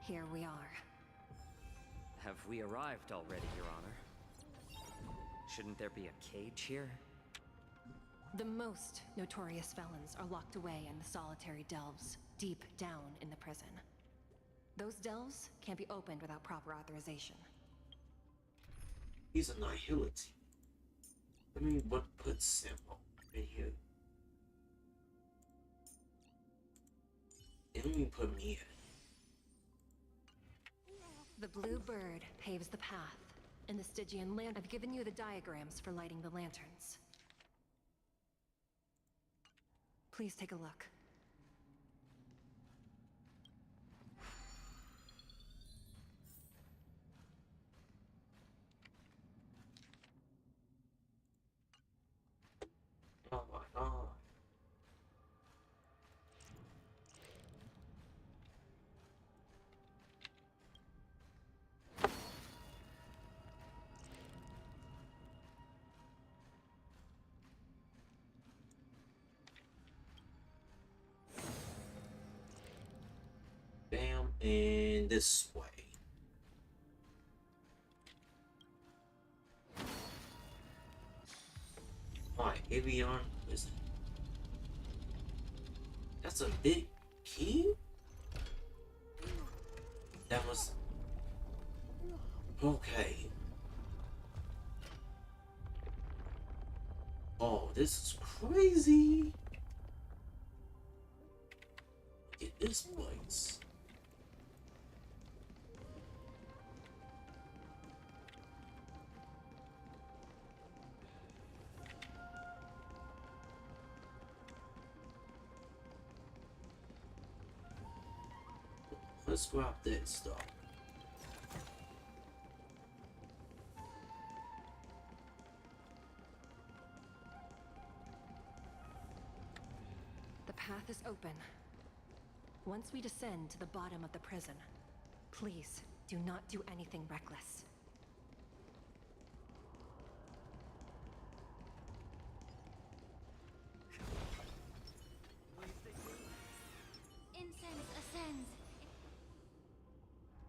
Here we are. Have we arrived already, Your Honor? Shouldn't there be a cage here? The most notorious felons are locked away in the solitary delves, deep down in the prison. Those delves can't be opened without proper authorization. He's a nihility. I mean, what puts Sample in here? Let me put me in. The blue bird paves the path. In the Stygian land, I've given you the diagrams for lighting the lanterns. Please take a look. Oh my god. Bam, and this way. Alright, Avion, is it? That's a big key? That was... Okay. Oh, this is crazy. Look at this place. Let's grab that stuff. The path is open. Once we descend to the bottom of the prison, please do not do anything reckless. Incense ascends.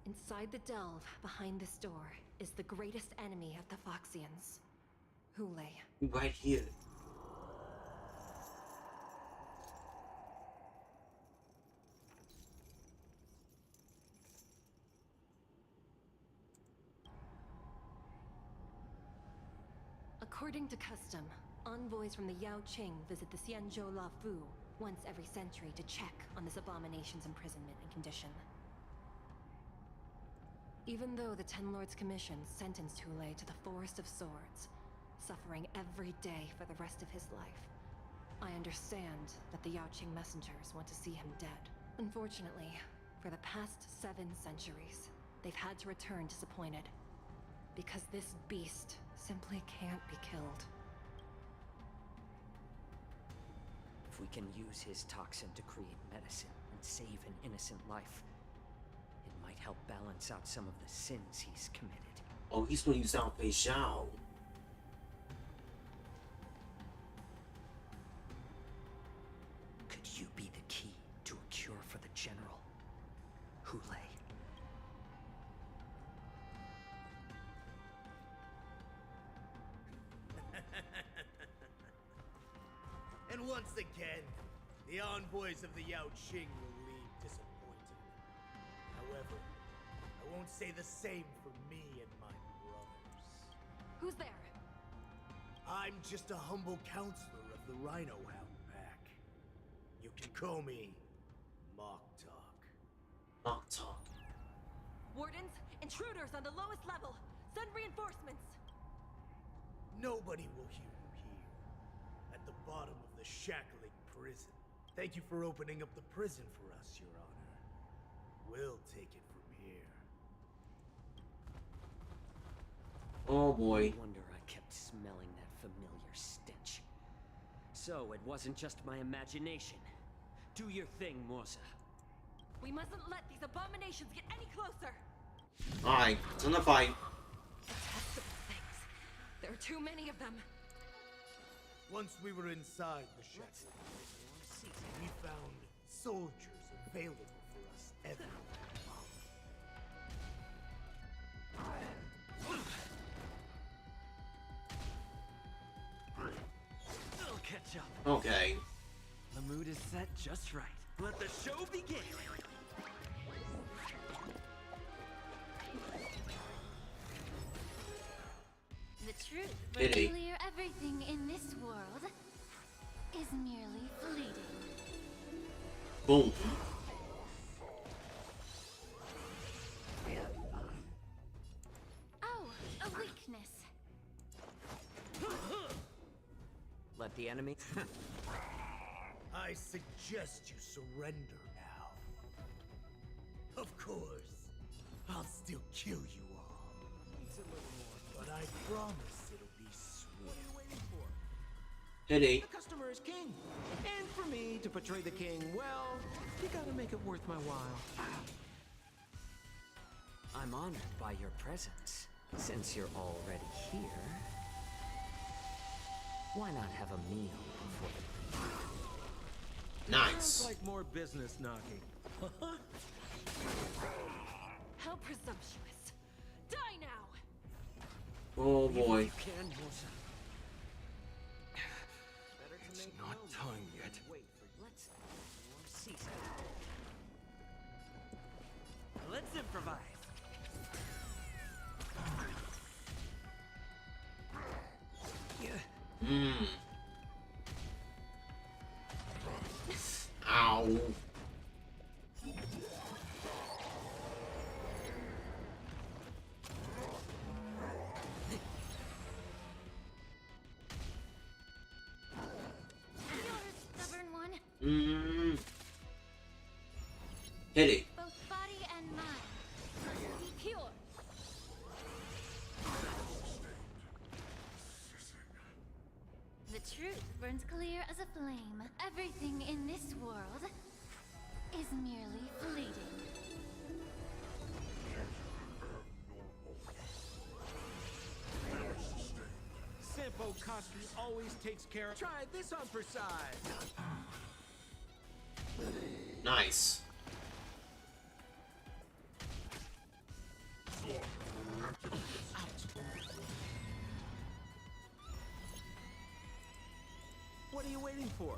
Inside the delve, behind this door, is the greatest enemy of the Foxians. Hule. Right here. According to custom, envoys from the Yaoqing visit the Xianzhou Lafu once every century to check on this abomination's imprisonment and condition. Even though the Ten Lords Commission sentenced Hule to the Forest of Swords, suffering every day for the rest of his life, I understand that the Yaoqing messengers want to see him dead. Unfortunately, for the past 7 centuries, they've had to return disappointed. Because this beast simply can't be killed. If we can use his toxin to create medicine and save an innocent life, it might help balance out some of the sins he's committed. Oh, he's gonna use Down Pei Xiao. Could you be the key to a cure for the General? Hule. And once again, the envoys of the Yaoqing will leave disappointed. However, I won't say the same for me and my brothers. Who's there? I'm just a humble counselor of the Rhino Hound Pack. You can call me Mock Talk. Mock Talk. Wardens, intruders on the lowest level. Send reinforcements. Nobody will hear you here. At the bottom of the shackling prison. Thank you for opening up the prison for us, Your Honor. We'll take it from here. Oh boy. No wonder I kept smelling that So it wasn't just my imagination. Do your thing, Morsa. We mustn't let these abominations get any closer. Alright, it's in the fight. Detestable things. There are too many of them. Once we were inside the shadow, we found soldiers available for us everywhere. I'll catch up. Okay. The mood is set just right. Let the show begin. The truth will Pity. clear everything in this world is merely fleeting. Boom. Oh, a weakness. Let the enemy... I suggest you surrender now. Of course, I'll still kill you all. But I promise it'll be swift. Pity. The customer is king. And for me to portray the king, well, you gotta make it worth my while. I'm honored by your presence. Since you're already here, why not have a meal before the... Nice. Sounds like more business knocking. How presumptuous. Die now! Oh boy. You can, Morsa. It's not time yet. Wait for... Let's... see. Let's improvise. Mmm. Ow. Stubborn one, Mmm. Pity. both body and mind. Be pure. The truth burns clear as a flame. Everything in this world is merely fleeting. Sampo Koski always takes care of... Try this on for size. Nice. What are you waiting for?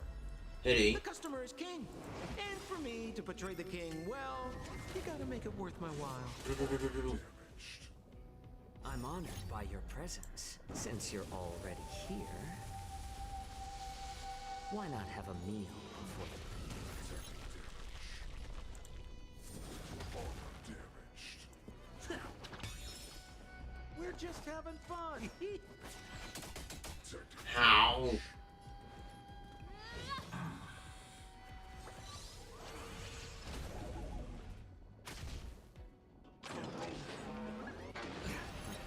Pity. The customer is king. And for me to portray the king, well, you gotta make it worth my while. I'm honored by your presence. Since you're already here, why not have a meal before the... We're just having fun. How?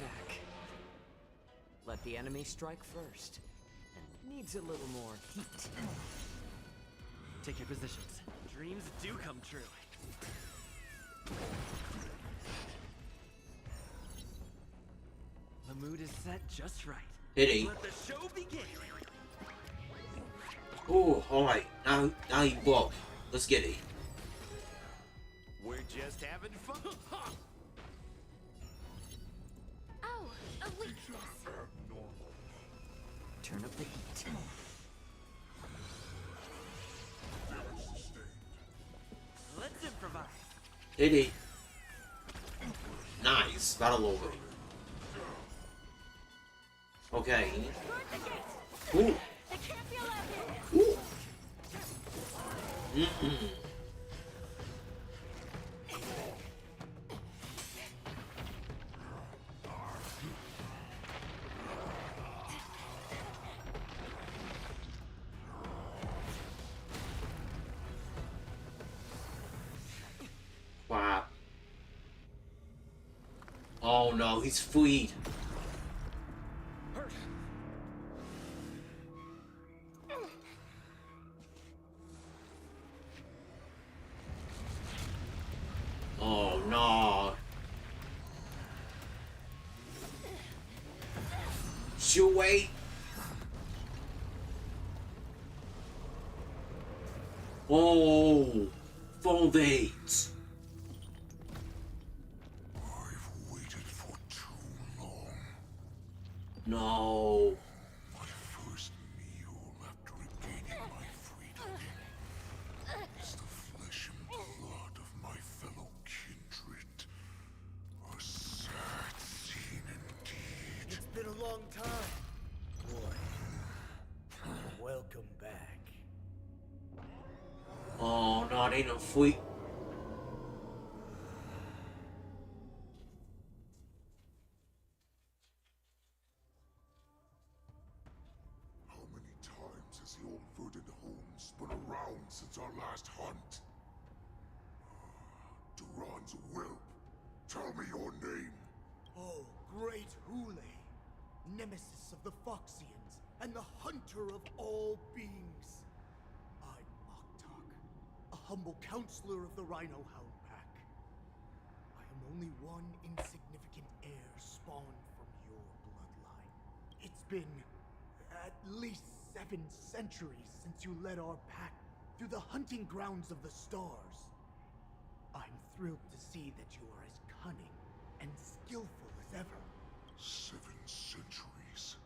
back. Let the enemy strike first. And needs a little more heat. Take your positions. Dreams do come true. The mood is set just right. Pity. Let the show begin. Ooh, alright. Now you blow. Let's get it. We're just having fun. Oh, a weakness. Turn up the heat. Let's improvise. Pity. Nice. Battle over. Okay. Ooh. They can't be allowed in. Ooh. Mm-mm. Wow. Oh no, he's freed. Oh no. She'll wait. Oh, phone dates. I've waited for too long. No. My first meal after regaining my freedom is the flesh and blood of my fellow kindred. A sad scene indeed. It's been a long time, boy. Welcome back. Oh no, they no fui. How many times has the old verdant home spun around since our last hunt? Duran's whelp. Tell me your name. Oh, great Hule, nemesis of the Foxians and the hunter of all beings. I'm Moktok, a humble counselor of the Rhino Hound Pack. I am only one insignificant heir spawned from your bloodline. It's been at least 7 centuries since you led our pack through the hunting grounds of the stars. I'm thrilled to see that you are as cunning and skillful as ever. 7 centuries.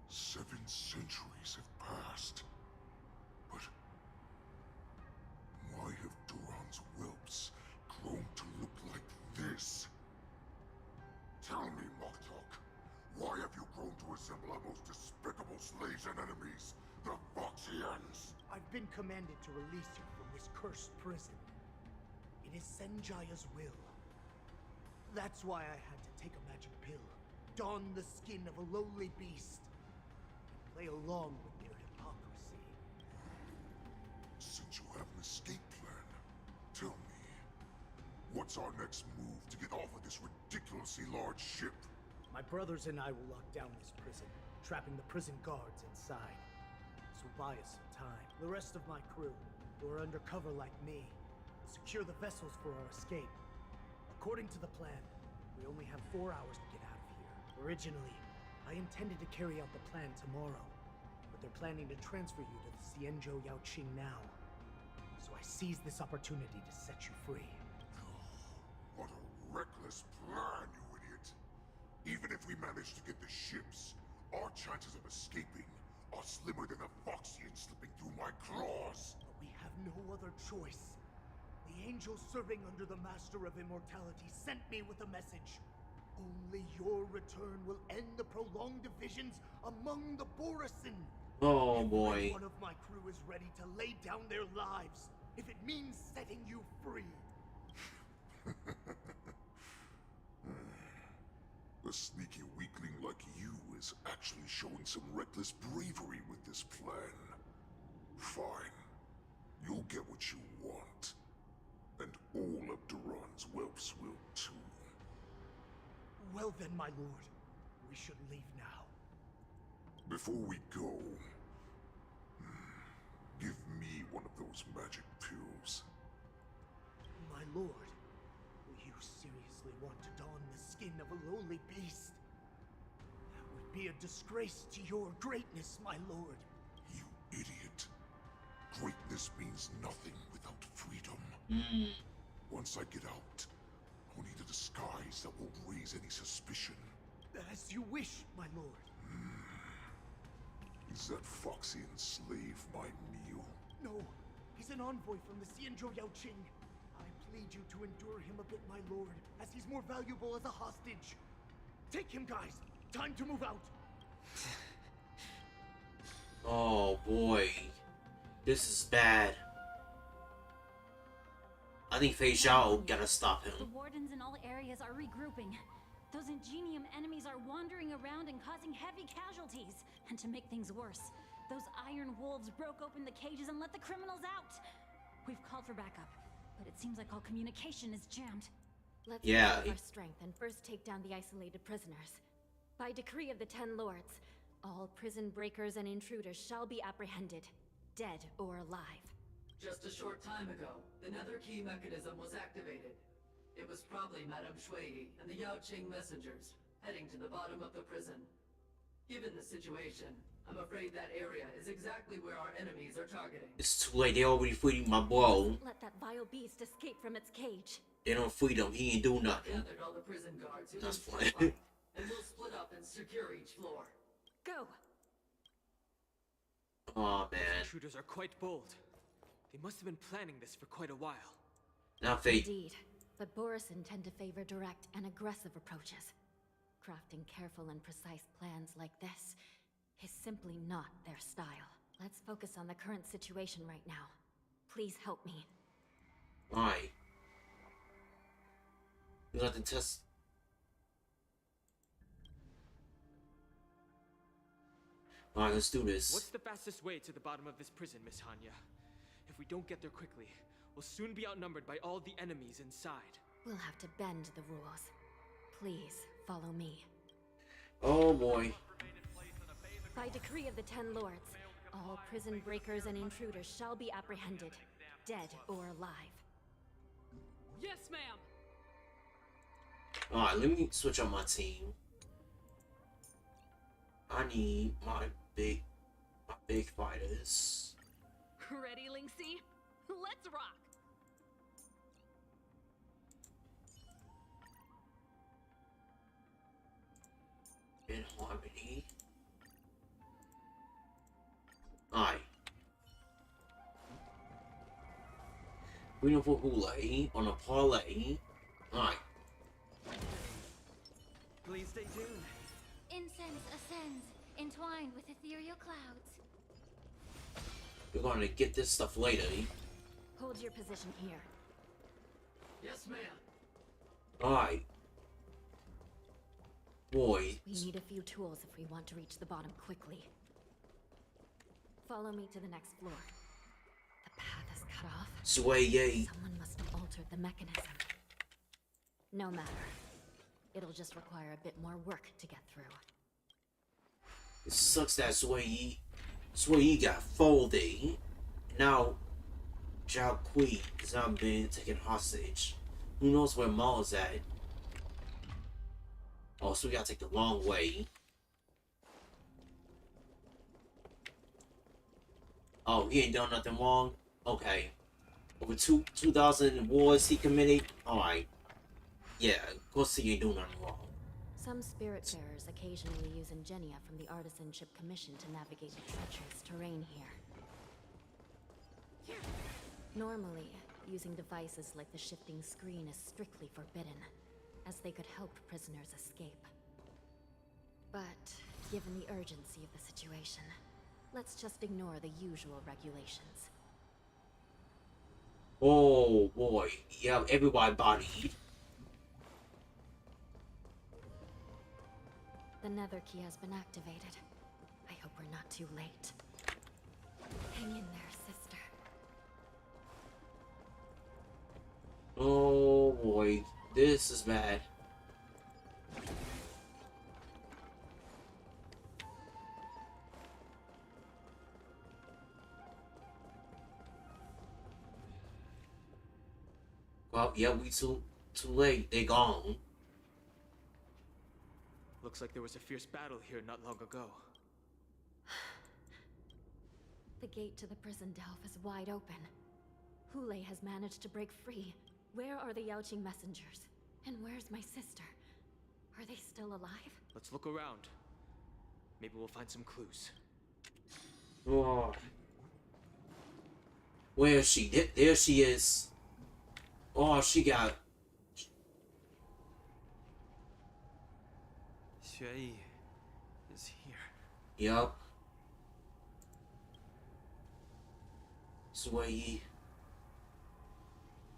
7 centuries have passed. But why have Duran's whelps grown to look like this? Tell me, Moktok, why have you grown to resemble our most despicable slaves and enemies, the Foxians? I've been commanded to release you from this cursed prison. It is Senjaya's will. That's why I had to take a magic pill, don the skin of a lowly beast, and play along with their hypocrisy. Since you have an escape plan, tell me, what's our next move to get off of this ridiculously large ship? My brothers and I will lock down this prison, trapping the prison guards inside. This will buy us some time. The rest of my crew, who are undercover like me, will secure the vessels for our escape. According to the plan, we only have 4 hours to get out of here. Originally, I intended to carry out the plan tomorrow, but they're planning to transfer you to the Xianzhou Yaoqing now. So I seized this opportunity to set you free. What a reckless plan, you idiot! Even if we manage to get the ships, our chances of escaping are slimmer than a Foxian slipping through my claws! But we have no other choice. The angel serving under the Master of Immortality sent me with a message. Only your return will end the prolonged divisions among the Borisin. Oh Every boy. one of my crew is ready to lay down their lives if it means setting you free. A sneaky weakling like you is actually showing some reckless bravery with this plan. Fine. You'll get what you want. And all of Duran's whelps will too. Well then, my lord, we should leave now. Before we go, give me one of those magic pills. My lord, you seriously want to don the skin of a lowly beast? That would be a disgrace to your greatness, my lord. You idiot. Greatness means nothing without freedom. Once I get out, I'll need a disguise that won't raise any suspicion. As you wish, my lord. Is that Foxian slave my meal? No, he's an envoy from the Xianzhou Yaoqing. I plead you to endure him a bit, my lord, as he's more valuable as a hostage. Take him, guys. Time to move out. Oh boy. This is bad. I think Fei Zhao gotta stop The him. wardens in all areas are regrouping. Those Ingenium enemies are wandering around and causing heavy casualties. And to make things worse, those iron wolves broke open the cages and let the criminals out. We've called for backup, but it seems like all communication is jammed. Let's Yeah, reserve our strength and first take down the isolated prisoners. By decree of the 10 Lords, all prison breakers and intruders shall be apprehended, dead or alive. Just a short time ago, the nether key mechanism was activated. It was probably Madame Shui and the Yaoqing messengers, heading to the bottom of the prison. Given the situation, I'm afraid that area is exactly where our enemies are targeting. It's too late. They already freed my bro. Let that vile beast escape from its cage. They don't free him. He ain't do nothing. Gathered all the prison guards who That's need to fine. fight, and we'll split up and secure each floor. Go! Oh man. These intruders are quite bold. They must have been planning this for quite a while. Not fate. Indeed, but Borisin tend to favor direct and aggressive approaches. Crafting careful and precise plans like this is simply not their style. Let's focus on the current situation right now. Please help me. Alright. We got to test. Alright, let's do this. What's the fastest way to the bottom of this prison, Miss Hanya? If we don't get there quickly, we'll soon be outnumbered by all the enemies inside. We'll have to bend the rules. Please, follow me. Oh boy. By decree of the Ten Lords, all prison breakers and intruders shall be apprehended, dead or alive. Yes, ma'am! Alright, let me switch on my team. I need my big fighters. Ready, Linksy? Let's rock! In harmony. Alright. We know for Hule on a parlay. Alright. Please stay tuned. Incense ascends, entwined with ethereal clouds. We're gonna get this stuff later. Hold your position here. Yes, ma'am. Alright. Boy. We need a few tools if we want to reach the bottom quickly. Follow me to the next floor. The path is cut off. Sway yay. Someone must have altered the mechanism. No matter. It'll just require a bit more work to get through. It sucks that Sway got folded. Now Zhao Kui is now being taken hostage. Who knows where Maul's at? Oh, so we gotta take the long way. Oh, he ain't done nothing wrong? Okay. Over 2,000 wars he committed? Alright. Yeah, of course he ain't doing nothing wrong. Some spiritfarers occasionally use ingenia from the Artisanship Commission to navigate the treacherous terrain here. Normally, using devices like the shifting screen is strictly forbidden, as they could help prisoners escape. But, given the urgency of the situation, let's just ignore the usual regulations. Oh boy, yeah, everybody bodied. The nether key has been activated. I hope we're not too late. Hang in there, sister. Oh boy, this is bad. Well, yeah, we too late. They gone. Looks like there was a fierce battle here not long ago. The gate to the prison delve is wide open. Hule has managed to break free. Where are the Yaoqing messengers? And where's my sister? Are they still alive? Let's look around. Maybe we'll find some clues. Oh. Where is she? There she is. Oh, she got. Shui is here. Yup. Sway.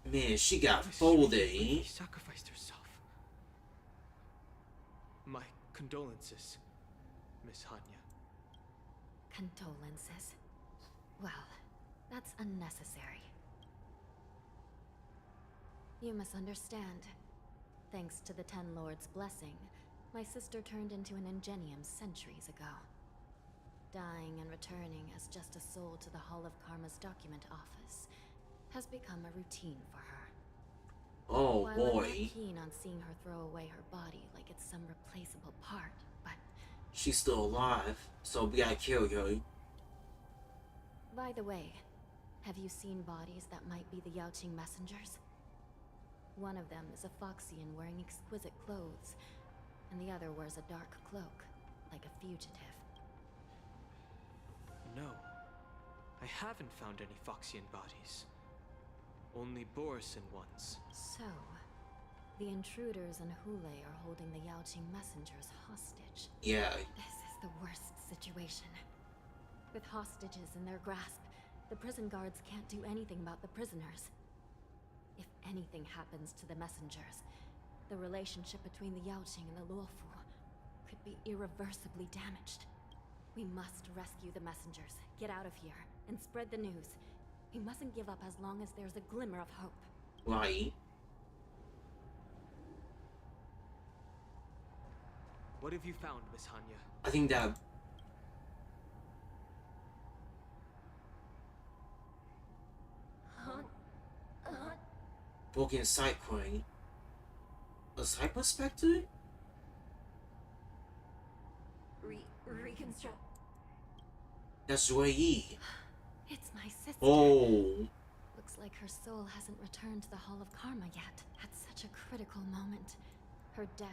Man, she got folded. She sacrificed herself. My condolences, Miss Hanya. Condolences. Well, that's unnecessary. You misunderstand. Thanks to the Ten Lords' blessing, my sister turned into an ingenium centuries ago. Dying and returning as just a soul to the Hall of Karma's document office has become a routine for her. Oh While I'm not boy. keen on seeing her throw away her body like it's some replaceable part, but She's still alive, so we gotta kill her. by the way, have you seen bodies that might be the Yaoqing messengers? One of them is a Foxian wearing exquisite clothes, and the other wears a dark cloak, like a fugitive. No. I haven't found any Foxian bodies. Only Borisin ones. So, the intruders and Hule are holding the Yaoqing messengers hostage. Yeah. This is the worst situation. With hostages in their grasp, the prison guards can't do anything about the prisoners. If anything happens to the messengers, the relationship between the Yaoqing and the Luofu could be irreversibly damaged. We must rescue the messengers, get out of here, and spread the news. We mustn't give up as long as there's a glimmer of hope. Right. What have you found, Miss Hanya? I think that broken sight coin. A sight perspective? Reconstruct. That's Yi. It's my sister. Oh. Looks like her soul hasn't returned to the Hall of Karma yet. At such a critical moment. Her death.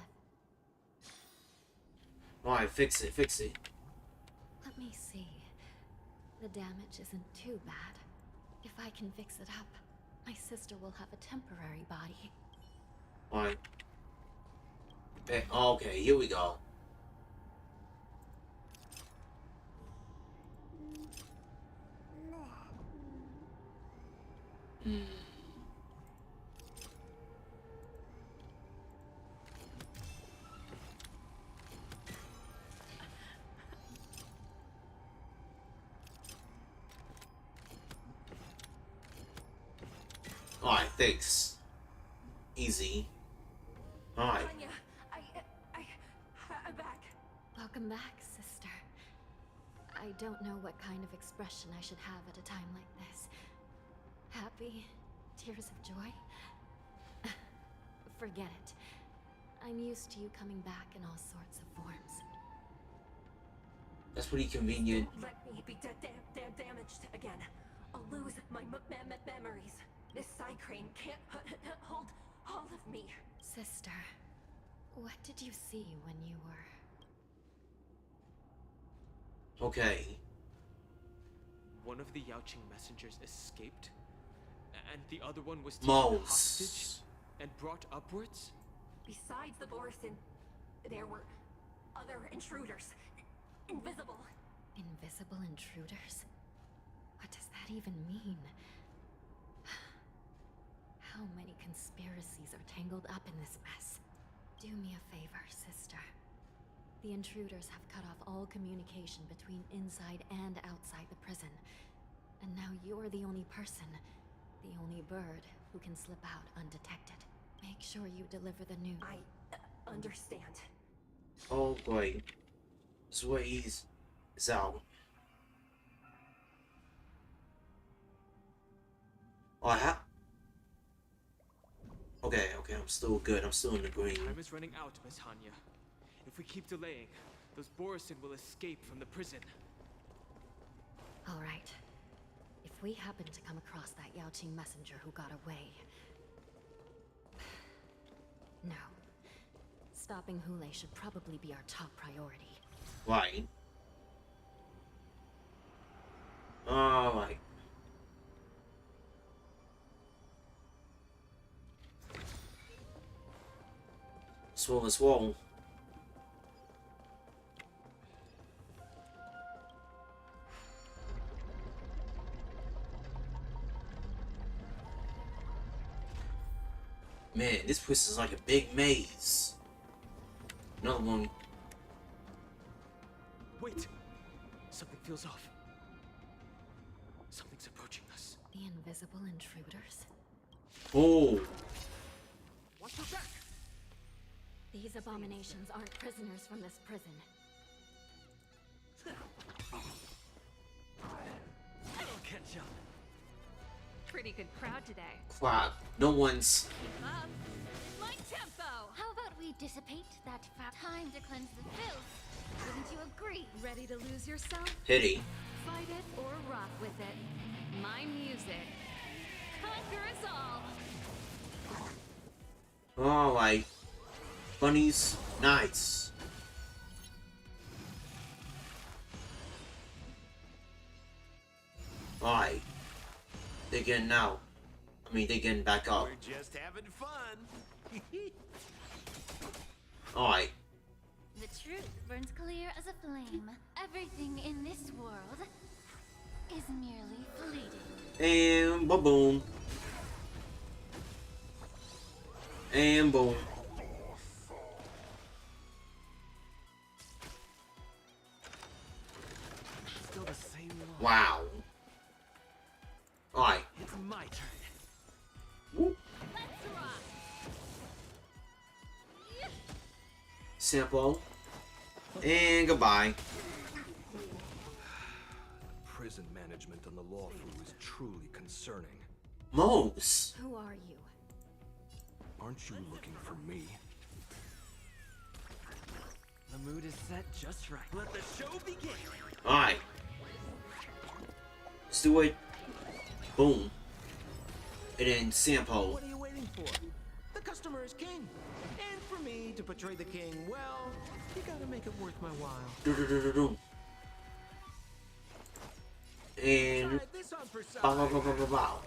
Alright, fix it, fix it. Let me see. The damage isn't too bad. If I can fix it up, my sister will have a temporary body. Alright. Okay, here we go. Alright, thanks. Easy. Alright. Anya, I'm back. Welcome back, sister. I don't know what kind of expression I should have at a time like this. Happy? Tears of joy? Forget it. I'm used to you coming back in all sorts of forms. That's pretty convenient. Don't let me be damaged again. I'll lose my memories. This side crane can't hold all of me. Sister, what did you see when you were... Okay. One of the Yaoqing messengers escaped, and the other one was taken hostage and brought upwards? Besides the Borisin, there were other intruders. Invisible. Invisible intruders? What does that even mean? How many conspiracies are tangled up in this mess? Do me a favor, sister. The intruders have cut off all communication between inside and outside the prison. And now you're the only person, the only bird, who can slip out undetected. Make sure you deliver the news. I understand. Oh, great. This is where he's out. Oh, okay, I'm still good. I'm still in the green. Time is running out, Miss Hanya. If we keep delaying, those Borisin will escape from the prison. All right. If we happen to come across that Yaoqing messenger who got away... No. Stopping Hule should probably be our top priority. Right. Alright. Swole. Man, this place is like a big maze. Another one. Wait! Something feels off. Something's approaching us. The invisible intruders? Oh! Watch your back! These abominations aren't prisoners from this prison. Pretty good crowd today. Crap. No one's. My tempo! How about we dissipate that fat time to cleanse the filth? Wouldn't you agree? Ready to lose yourself? Pity. Fight it or rock with it. My music. Conquer us all! Alright. Bunnies, nice. Alright. They're getting out. I mean, they're getting back up. We're just having fun. Alright. The truth burns clear as a flame. Everything in this world is merely fleeting. And boom. And boom. Still the same one. Wow. Alright. It's my turn. Whoop. Let's rock! Sample. And goodbye. Prison management on the Lawfu is truly concerning. Mose. Who are you? Aren't you looking for me? The mood is set just right. Let the show begin. Alright. Let's do it. Boom. And then sample. What are you waiting for? The customer is king. And for me to portray the king, well, you gotta make it worth my while. Do. And Try this on for size. bow, bow, bow, bow, bow, bow.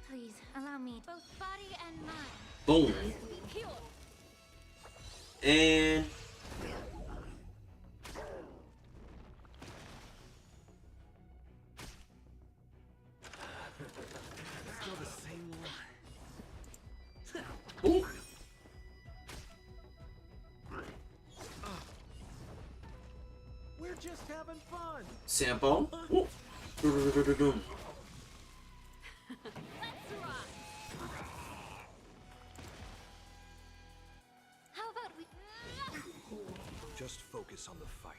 Please allow me both body and mind. Boom. Be pure. And Still the same one. boom. We're just having fun. Sample. Whoop. Do. Let's rock! How about we... Just focus on the fight.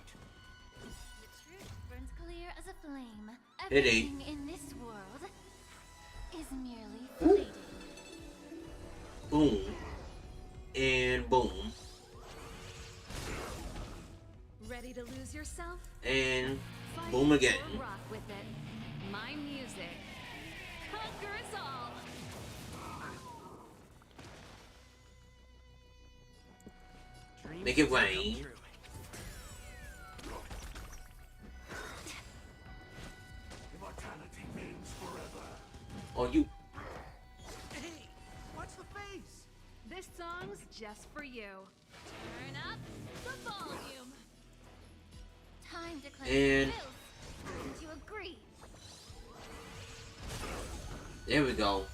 The truth burns clear as a flame. It ain't. Everything in this world is merely fleeting. Boom. And boom. Ready to lose yourself? And Fight boom it again. or rock with it. My music. Conquer us all! Dreams Make it come rain. true. Immortality means forever. Oh, you. Hey, watch the face. This song's just for you. Turn up the volume. Time to cleanse And the filth. Wouldn't you agree? there we go.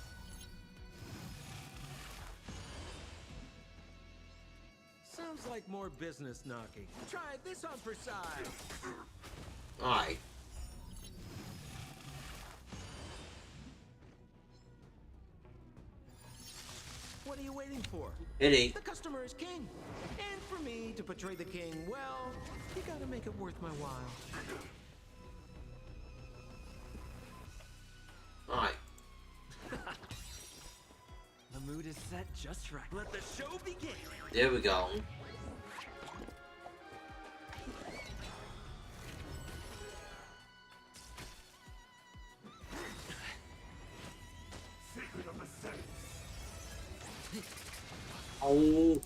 Sounds like more business knocking. Try this on for size. Alright. What are you waiting for? It ain't. The customer is king. And for me to portray the king, well, you gotta make it worth my while. Alright. The mood is set just right. Let the show begin. There we go. Secret of the Saints. Oh.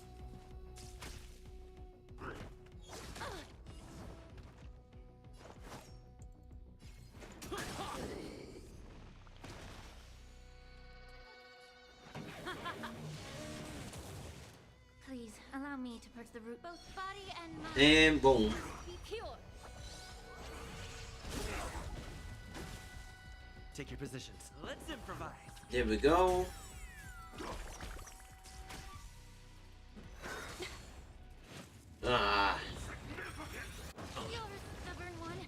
Please allow me to purge the root both body and mind. And boom. Be pure. Take your positions. Let's improvise. There we go. Ah. You're a stubborn one.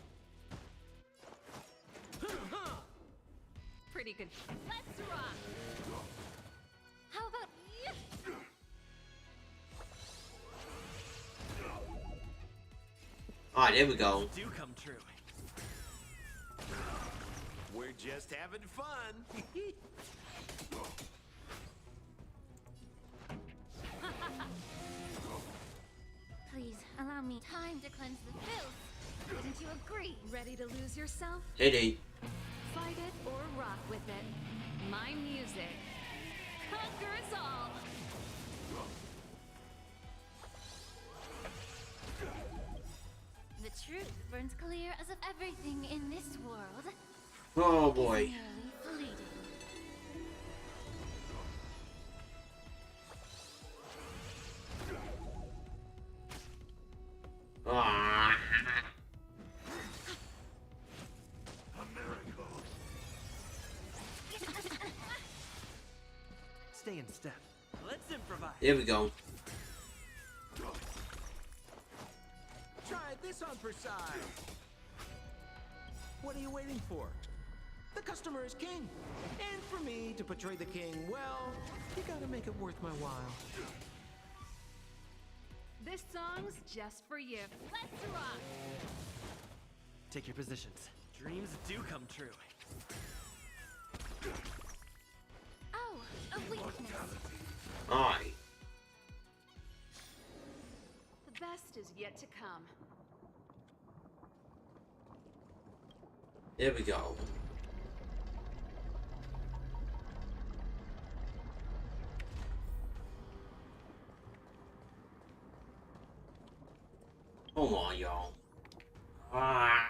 Pretty good. Let's rock! How about... Alright, there we go. Do come true. We're just having fun. Please, allow me time to cleanse the filth. Wouldn't you agree? Ready to lose yourself? Hey, Fight it or rock with it. My music conquers all. The truth burns clear as if everything in this world oh boy. is merely fleeting. Ah. Stay in step. Let's improvise. There we go. Try this on for size. What are you waiting for? The customer is king. And for me to portray the king well, you gotta make it worth my while. This song's just for you. Let's rock! Take your positions. Dreams do come true. Oh, a weakness. Alright. The best is yet to come. There we go. Hold on, y'all. Ah.